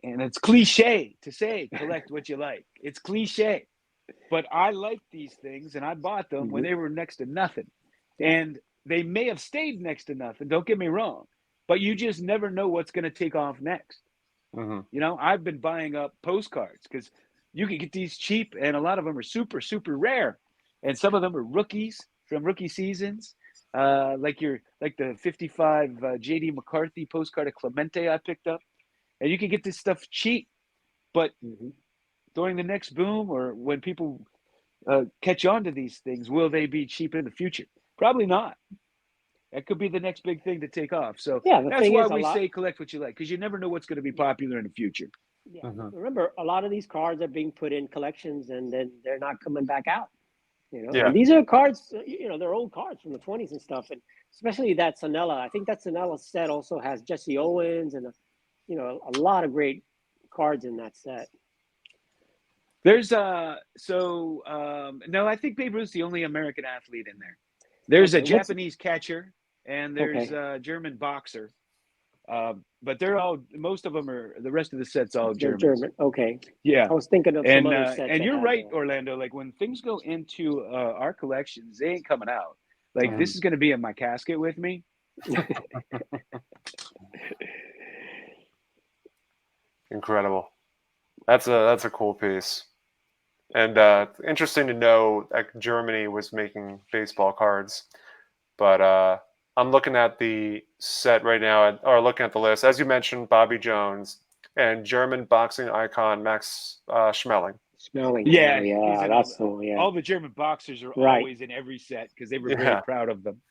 it's cliche to say, collect what you like. It's cliche. But I like these things, and I bought them when they were next to nothing. And they may have stayed next to nothing, don't get me wrong. But you just never know what's going to take off next. I've been buying up postcards because you can get these cheap, and a lot of them are super, super rare. And some of them are rookies from rookie seasons. Like the 55 JD McCarthy postcard of Clemente I picked up. And you can get this stuff cheap. But during the next boom, or when people catch on to these things, will they be cheap in the future? Probably not. That could be the next big thing to take off. So that's why we say collect what you like, because you never know what's going to be popular in the future. Yeah. Remember, a lot of these cards are being put in collections, and then they're not coming back out. And these are cards, they're old cards from the 20s and stuff, and especially that Sanella. I think that Sanella set also has Jesse Owens and a lot of great cards in that set. There's no, I think Babe Ruth's the only American athlete in there. There's a Japanese catcher and there's a German boxer. But most of them are, the rest of the set's all German. Okay. Yeah. I was thinking of some other sets. And you're right, Orlando. Like when things go into our collections, they ain't coming out. Like this is going to be in my casket with me. Incredible. That's a cool piece. And interesting to know that Germany was making baseball cards. But I'm looking at the set right now, or looking at the list. As you mentioned, Bobby Jones and German boxing icon Max Schmeling. Yeah, that's all the German boxers are always in every set because they were very proud of them.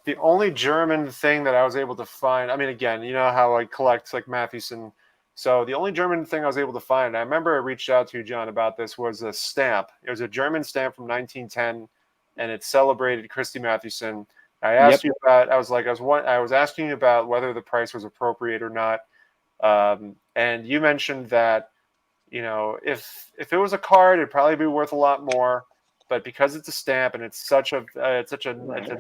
The only German thing that I was able to find, I mean, again, you know how I collect like Mathewson. So the only German thing I was able to find, I remember I reached out to you, John, about this, was a stamp. It was a German stamp from 1910, and it celebrated Christy Mathewson. I asked you about, I was asking you about whether the price was appropriate or not. And you mentioned that, if it was a card, it'd probably be worth a lot more. But because it's a stamp and it's such a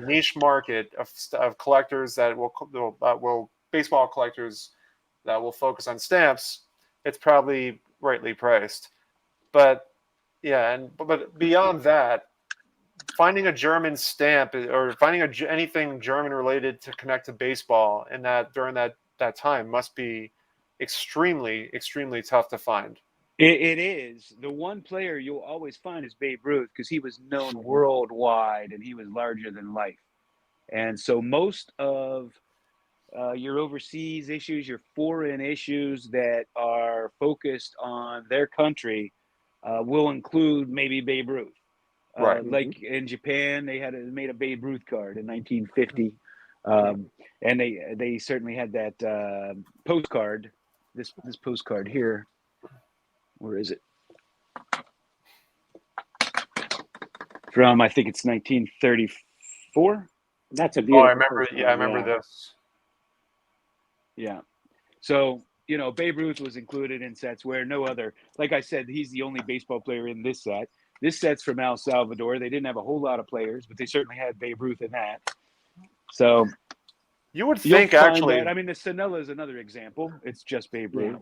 niche market of collectors that will baseball collectors that will focus on stamps, it's probably rightly priced. But but beyond that, finding a German stamp or finding anything German related to connect to baseball in that during that time must be extremely tough to find. It is. The one player you'll always find is Babe Ruth because he was known worldwide and he was larger than life. And so most of your overseas issues, your foreign issues that are focused on their country will include maybe Babe Ruth. Right. Like in Japan, they made a Babe Ruth card in 1950. And they certainly had that postcard, this postcard here. Where is it? From, I think it's 1934. That's a beautiful. Oh, I remember. postcard, Yeah, I remember this. Yeah. So, you know, Babe Ruth was included in sets where no other, like I said, he's the only baseball player in this set. This set's from El Salvador. They didn't have a whole lot of players, but they certainly had Babe Ruth in that. So you would think actually. that, I mean, the Sonella is another example. It's just Babe Ruth.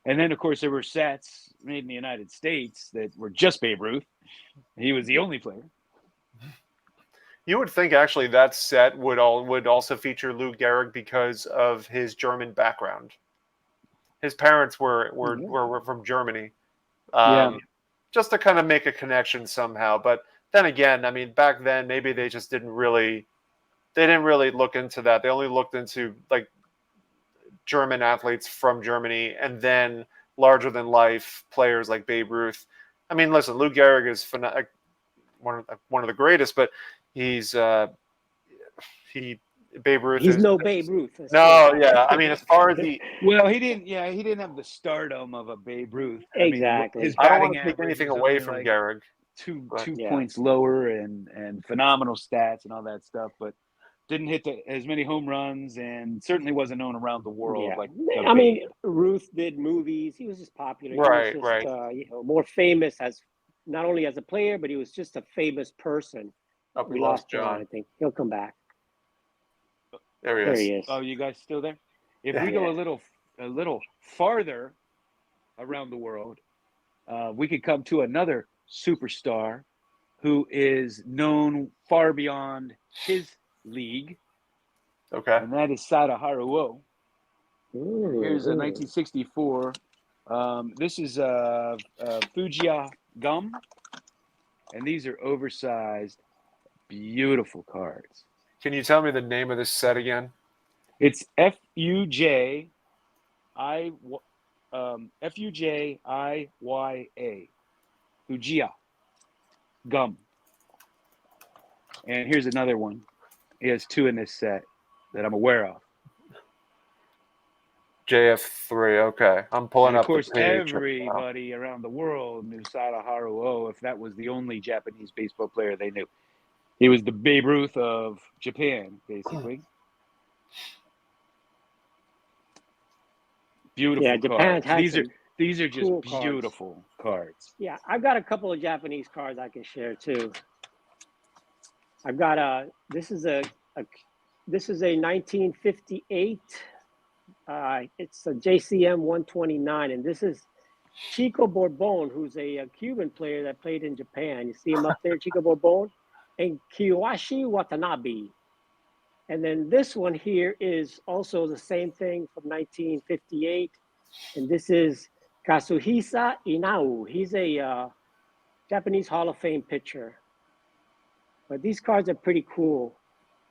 And then, of course, there were sets made in the United States that were just Babe Ruth. He was the only player. You would think actually that set would also feature Lou Gehrig because of his German background. His parents were from Germany, just to kind of make a connection somehow. But then again, I mean, back then maybe they just didn't really look into that. They only looked into like German athletes from Germany, and then larger than life players like Babe Ruth. I mean, listen, Lou Gehrig is one of the greatest, but he's Babe Ruth. He's no Babe Ruth. No, yeah. I mean, as far as he didn't have the stardom of a Babe Ruth. Exactly. I mean, his I don't batting want to take anything average away was from only Gehrig. Two points lower and phenomenal stats and all that stuff, but didn't hit as many home runs and certainly wasn't known around the world. Yeah. Like I mean, Ruth did movies. He was just popular. Right, he was just, you know, more famous as not only as a player, but he was just a famous person. Oh, we lost John. I think he'll come back. There he is. Oh, you guys still there? If we go a little farther around the world, we could come to another superstar who is known far beyond his league. Okay. And that is Sada Haruo. Here's a 1964. This is Fujjiya Gum. And these are oversized, beautiful cards. Can you tell me the name of this set again? It's Fujjiya Fujjiya Gum. And here's another one. He has two in this set that I'm aware of. JF3, okay. I'm pulling up. Of course, the page. everybody around the world knew Sada Haruo if that was the only Japanese baseball player they knew. He was the Babe Ruth of Japan, basically. Beautiful cards. These are just beautiful cards. Yeah, I've got a couple of Japanese cards I can share too. I've got this is a 1958. It's a JCM 129, and this is Chico Borbon, who's a Cuban player that played in Japan. You see him up there, Chico Borbon, and Kiyoshi Watanabe. And then this one here is also the same thing from 1958, and this is Kazuhisa Inao. He's a Japanese Hall of Fame pitcher. But these cards are pretty cool.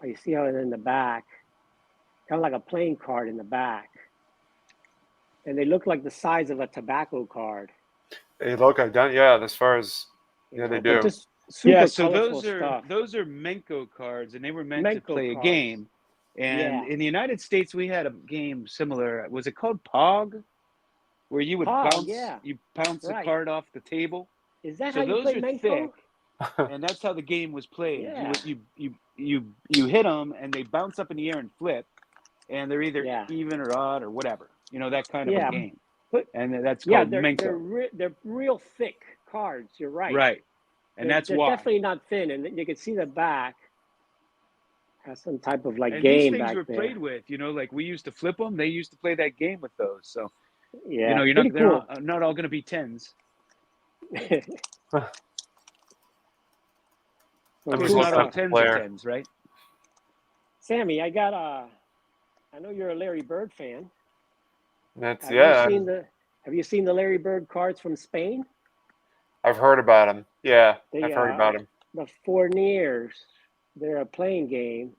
You see how it's in the back, kind of like a playing card in the back. And they look like the size of a tobacco card. They look identical, yeah, as far as, yeah, they do. Just so those are Menko cards, and they were meant to play a game. And in the United States, we had a game similar. Was it called Pog? Where you would bounce a card off the table. Is that how you play Menko? Thick, and that's how the game was played. Yeah. You hit them, and they bounce up in the air and flip, and they're either even or odd or whatever. You know, that kind of a game. And that's called Menko. They're real thick cards. You're right. Right. And they're definitely not thin, and you can see the back has some type of game. These things were played with, you know, like we used to flip them. They used to play that game with those. So, you know, they're not all going to be 10s. I'm So just it's looking not all at the 10s player. or 10s, right? Sammy, I know you're a Larry Bird fan. That's Have yeah. you seen the Larry Bird cards from Spain? I've heard about him. Yeah, They I've heard about him. the Fourniers. They're a playing game.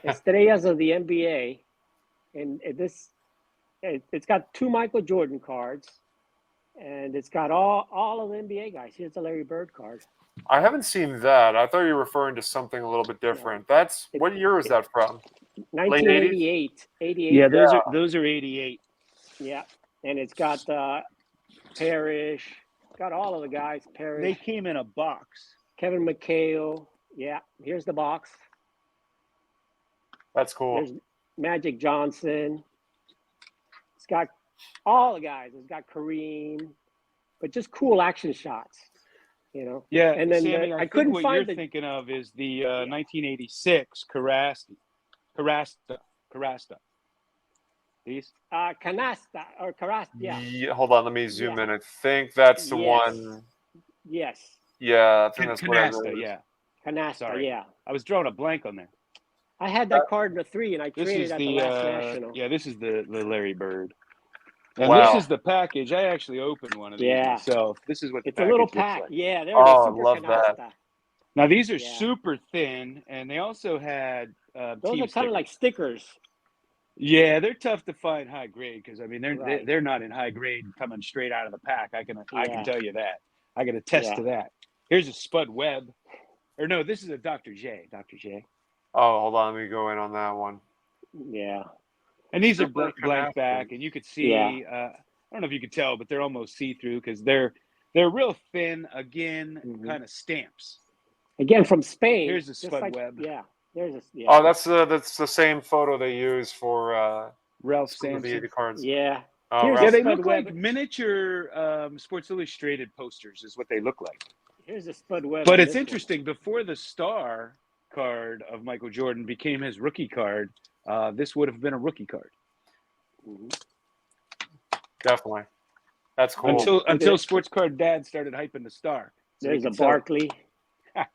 Estrellas of the NBA, and it's got 2 Michael Jordan cards, and it's got all of the NBA guys. Here's the Larry Bird card. I haven't seen that. I thought you were referring to something a little bit different. That's what year is that from? Late 80s? 1988. 88. Yeah, Yeah. those are 88. Yeah, and it's got Parrish. Got all of the guys. Parrish. They came in a box. Kevin McHale. Yeah, here's the box. That's cool. There's Magic Johnson. It's got all the guys. It's got Kareem, but just cool action shots, you know. Yeah, And then Sammy, I think couldn't what find you're thinking of is the 1986 Carasta. These? Canasta or Carasta. Yeah. Hold on, let me zoom Yeah. in. I think that's the Yes. one. Yes. Yeah, I think that's Canasta, what it is. yeah. Canasta. Sorry. Yeah. I was drawing a blank on there. I had that card in the 3, and I This traded is at the the last national. yeah, this is the Larry Bird. And Wow. this is the package. I actually opened one of these Yeah. myself. This is what the It's a little package looks pack. like. Yeah, there it Oh, is. I Super love Canasta. that. Now these are Yeah. super thin, and they also had Those team are kind of like stickers. stickers. Yeah, they're tough to find high grade because I mean Right. they're not in high grade coming straight out of the pack. I can tell you that. I can attest Yeah. to that. Here's a Spud Webb, or no, this is a Dr. J. Dr. J. Oh, hold on, let me go in on that one. Yeah. And these are Super blank Canasta. back, and you could see. Yeah. I don't know if you could tell, but they're almost see through because they're real thin. Again, Mhm. kind of stamps. Again from Spain. Here's a just Spud like, Webb. Yeah. There's a yeah. Oh, that's the same photo they use for Ralph some of Sampson. the cards. Yeah. Oh, Here's Yeah, Ralph. they Spud look Webb. like miniature Sports Illustrated posters, is what they look like. Here's a Spud Webb. But on it's this one. interesting. Before the star card of Michael Jordan became his rookie card, this would have been a rookie card. Mhm. Definitely. That's cool. Until Sports Card Dad started hyping the star. So There's a Barkley. I'm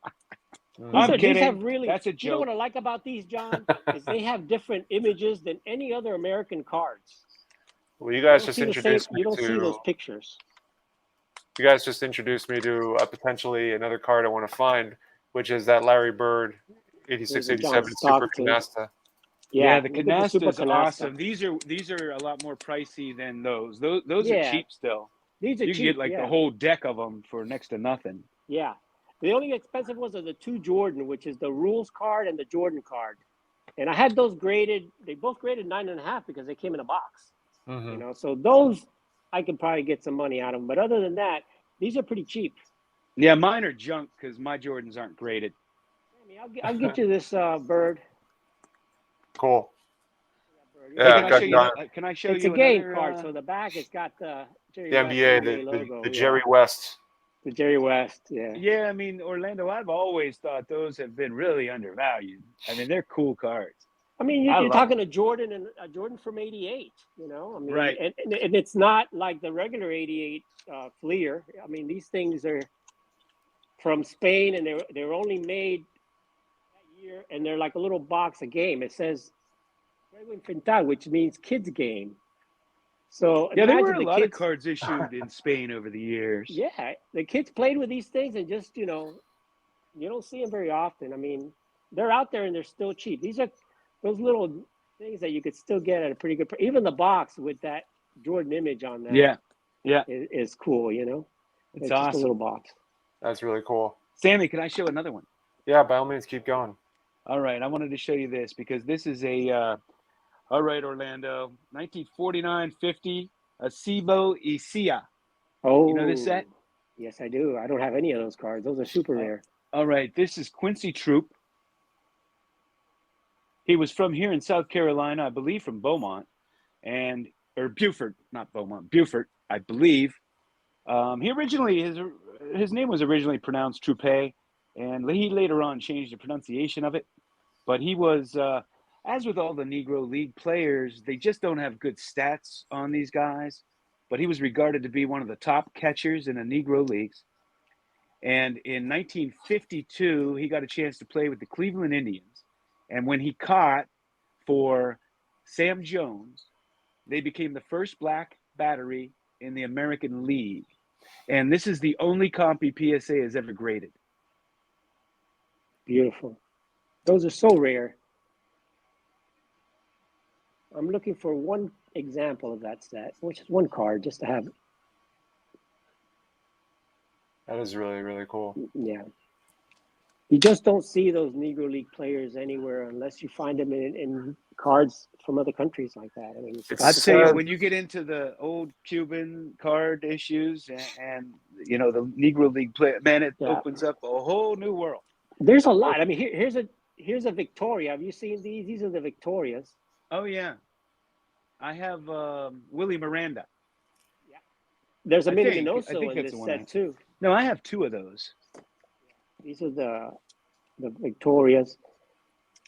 kidding. These have really, That's a you know joke. what I like about these, John, is they have different images than any other American cards. Well, you guys You don't just see the introduced same- me You don't see those to. pictures. You guys just introduced me to potentially another card I want to find, which is that Larry Bird 86, There's a John 87 Super Stockton. Canasta. Yeah, the look at the Canasta Super is Canasta. awesome. These are a lot more pricey than those. Those are Yeah. cheap still. These are You cheap. can get like yeah. the whole deck of them for next to nothing. Yeah. The only expensive ones are the 2 Jordan, which is the rules card and the Jordan card. And I had those graded. They both graded 9.5 because they came in a box. Mm-hmm. You know, so those I could probably get some money out of them. But other than that, these are pretty cheap. Yeah, mine are junk because my Jordans aren't graded. I'll get you this Bird. Cool. Yeah, Yeah, Hey, got John. can I show it's you a game another, card, so the back it's got the Jerry The West NBA, logo. the Jerry West. The Jerry West, yeah. Yeah, I mean, Orlando, I've always thought those have been really undervalued. I mean, they're cool cards. I mean, I you're love talking a Jordan and a Jordan from '88. You know, I mean, Right. And it's not like the regular '88 Fleer. I mean, these things are from Spain, and they're only made that year, and they're like a little box of game. It says Juego Infantil, which means kids game. So Yeah, there were imagine a the lot of kids. cards issued in Spain over the years. Yeah, the kids played with these things, and just you don't see them very often. I mean, they're out there and they're still cheap. These are those little things that you could still get at a pretty good price. Even the box with that Jordan image on that, Yeah, is cool. You know, it's just a awesome. little box. That's really cool. Sammy, can I show another one? Yeah, by all means, keep going. All right, I wanted to show you this because this is a. All right, Orlando, 1949-50, Acebo Y Cia. Oh, You know this set? Yes, I do. I don't have any of those cards. Those are super rare. All right, this is Quincy Troop. He was from here in South Carolina, I believe from Beaumont, or Beaufort, not Beaumont, Beaufort, I believe. He originally, his name was originally pronounced Troupe, and he later on changed the pronunciation of it. But he was, as with all the Negro League players, they just don't have good stats on these guys. But he was regarded to be one of the top catchers in the Negro Leagues. And in 1952, he got a chance to play with the Cleveland Indians. And when he caught for Sam Jones, they became the first black battery in the American League. And this is the only compy PSA has ever graded. Beautiful. Those are so rare. I'm looking for one example of that set, which is one card just to have. That is really, really cool. Yeah. You just don't see those Negro League players anywhere unless you find them in cards from other countries like that. I mean, I'd say when you get into the old Cuban card issues and you know, the Negro League play, man, it opens up a whole new world. There's a lot. I mean, here's a Victoria. Have you seen these? These are the Victorias. Oh yeah, I have Willie Miranda. Yeah, there's a Mini Minoso in this set too. No, I have two of those. These are the Victorias.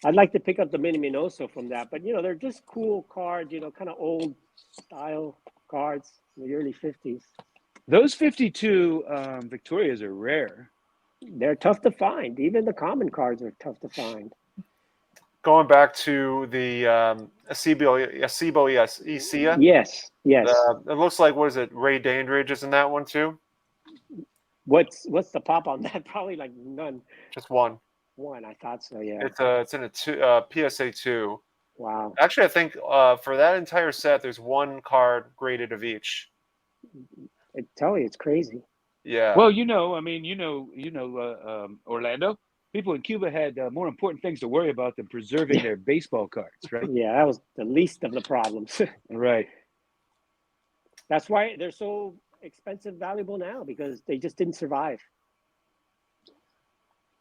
I'd like to pick up the Mini Minoso from that, but you know, they're just cool cards. You know, kind of old style cards in the early 50s. Those 52 Victorias are rare. They're tough to find. Even the common cards are tough to find. Going back to the Acebo Y Cia. Yes, yes. It looks like, what is it? Ray Dandridge is in that one too. What's the pop on that? Probably like none. Just one. One, I thought so. Yeah. It's in a PSA 2. Wow. Actually, I think for that entire set, there's one card graded of each. I tell you, it's crazy. Yeah. Well, Orlando. People in Cuba had more important things to worry about than preserving their baseball cards, right? Yeah, that was the least of the problems. Right. That's why they're so expensive, valuable now, because they just didn't survive.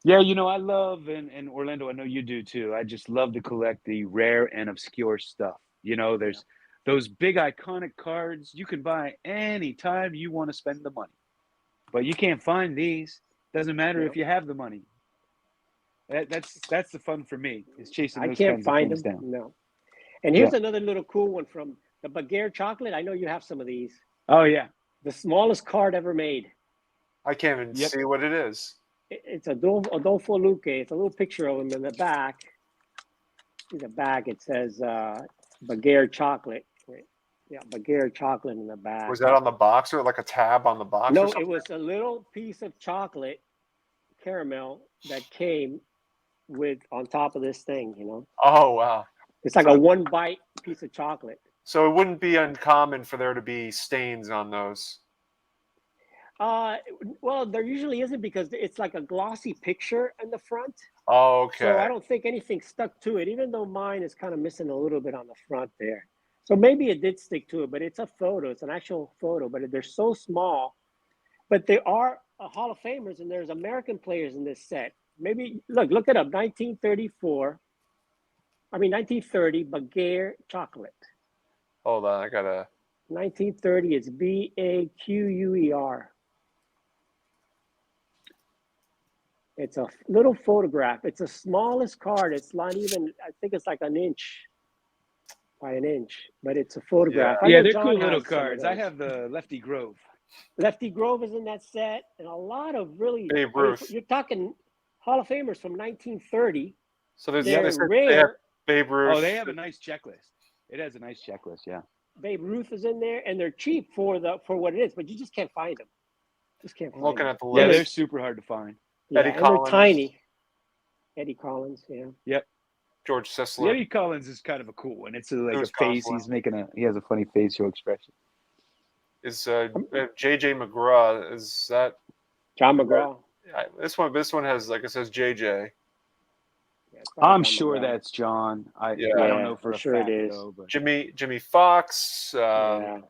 Yeah, you know, I love, and Orlando, I know you do too. I just love to collect the rare and obscure stuff. You know, there's those big iconic cards you can buy anytime you want to spend the money. But you can't find these. Doesn't matter if you have the money. That's the fun for me, is chasing those kinds of things down. No. And here's another little cool one from the Baguer Chocolate. I know you have some of these. Oh, yeah. The smallest card ever made. I can't even see what it is. It's Adolfo Luque. It's a little picture of him in the back. In the back, it says Baguer Chocolate. Yeah, Baguer Chocolate in the back. Was that on the box or like a tab on the box? No, it was a little piece of chocolate caramel that came on top of this thing, you know. Oh, wow. It's like a one bite piece of chocolate. So it wouldn't be uncommon for there to be stains on those. Well, there usually isn't, because it's like a glossy picture in the front. Oh, okay. So I don't think anything stuck to it, even though mine is kind of missing a little bit on the front there. So maybe it did stick to it, but it's a photo. It's an actual photo, but they're so small. But they are Hall of Famers, and there's American players in this set. Maybe, look it up, 1930, Baguer Chocolate. Hold on, I gotta... 1930, it's Baquer. It's a little photograph. It's the smallest card. It's not even, I think it's like an inch by an inch, but it's a photograph. Yeah, they're cool little cards. I have the Lefty Grove. Lefty Grove is in that set, and a lot of really... Babe Ruth. You're talking Hall of Famers from 1930. So there's they're they rare. have Babe Ruth. Oh, they have a nice checklist. It has a nice checklist, yeah. Babe Ruth is in there, and they're cheap for what it is, but you just can't find them. Just can't find Looking them. at the list. Yeah, they're super hard to find. Yeah, Eddie and Collins. they're tiny. Eddie Collins, yeah. Yep. George Sisler. Eddie Collins is kind of a cool one. It's like a face. Counselor. He has a funny facial expression. Is JJ McGraw, is that John McGraw? This one has, like, it says JJ. Yeah, I'm sure that's John. I don't know for a sure fact, it is. though, but... Jimmy Fox. Yeah.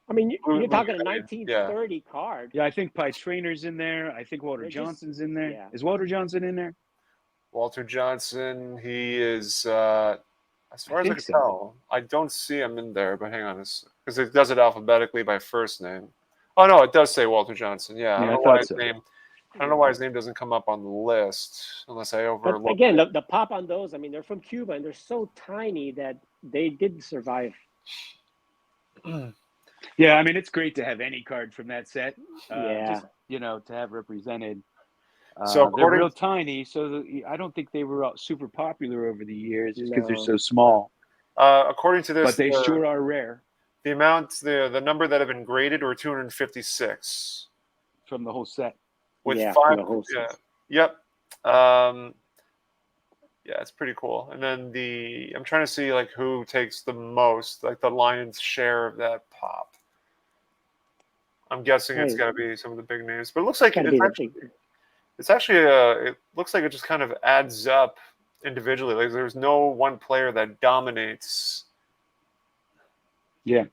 I mean, you're talking a 1930 card. Yeah, I think Pie Trainer's in there. I think Walter Johnson's in there. Yeah. Is Walter Johnson in there? Walter Johnson, he is, as far as I can tell, I don't see him in there, but hang on, because it does it alphabetically by first name. Oh, no, it does say Walter Johnson. Yeah, I don't know why his name doesn't come up on the list, unless I overlook. But again, the pop on those, I mean, they're from Cuba, and they're so tiny that they did survive. Yeah, I mean, it's great to have any card from that set. you know, to have represented. So They're according real tiny, so I don't think they were super popular over the years just because they're No. so small. according to this, But they sure are rare the amount, the number that have been graded were 256 from the whole set. with Yeah, 5. the whole Yeah, set. yep. Yeah, it's pretty cool. And then I'm trying to see like who takes the most, like the lion's share of that pop. I'm guessing it's Hey, got to be some of the big names, but it looks like gotta it's be the actually, big. it looks like it just kind of adds up individually. Like there's no one player that dominates. Yeah.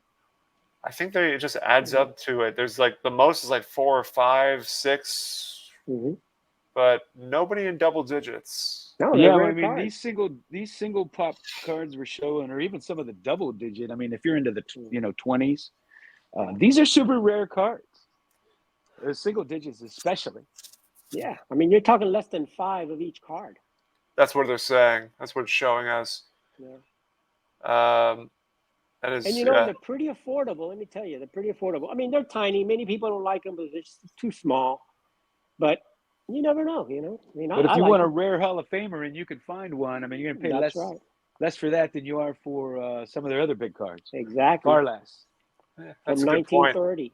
I think it just adds up to it. There's like the most is like 4 or 5, 6, Mm-hmm. but nobody in double digits. No, they're Yeah, rare I mean cards. these single pop cards we're showing, or even some of the double digit. I mean, if you're into the 20s, these are super rare cards. The single digits, especially. Yeah, I mean, you're talking less than 5 of each card. That's what they're saying. That's what it's showing us. Yeah. That is, And you know, they're pretty affordable. Let me tell you, they're pretty affordable. I mean, they're tiny. Many people don't like them because they're just too small. But you never know, you know. I mean, But if I you like want a them. rare Hall of Famer and you can find one, I mean, you're gonna pay That's right. less for that than you are for some of their other big cards. Exactly. Far less. that's From a good point. 1930.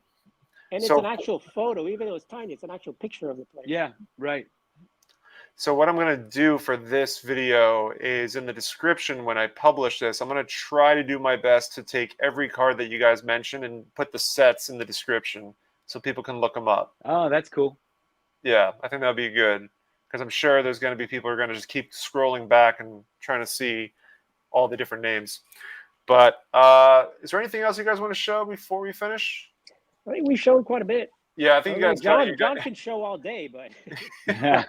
And it's So, an actual photo, even though it's tiny. It's an actual picture of the player. Yeah, right. so what I'm going to do for this video is in the description when I publish this, I'm going to try to do my best to take every card that you guys mentioned and put the sets in the description so people can look them up. Oh, that's cool. Yeah, I think that would be good because I'm sure there's going to be people who are going to just keep scrolling back and trying to see all the different names. But is there anything else you guys want to show before we finish? I think we showed quite a bit. Yeah, I think you guys John can show all day, but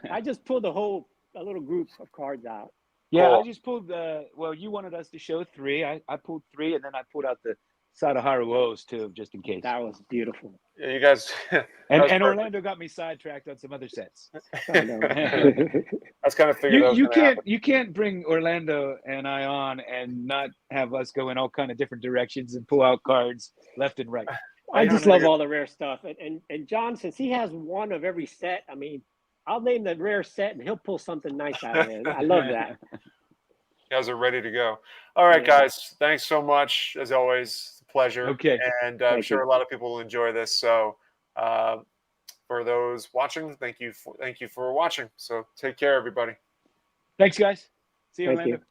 I just pulled a little group of cards out. Yeah, Cool. I just pulled well, you wanted us to show 3. I pulled 3, and then I pulled out the Sadaharu O's too, just in case. That was beautiful. Yeah, you guys. And Orlando got me sidetracked on some other sets. I know. That's kind of figured that was You going to happen. can't bring Orlando and I on and not have us go in all kind of different directions and pull out cards left and right. I just love all the rare stuff. And John, since he has one of every set, I mean, I'll name the rare set and he'll pull something nice out of it. I love that. You guys are ready to go. All right, guys. Thanks so much. As always, it's a pleasure. Okay. And I'm sure a lot of people will enjoy this. So for those watching, thank you for watching. So take care, everybody. Thanks, guys. See you, Thank Orlando. you.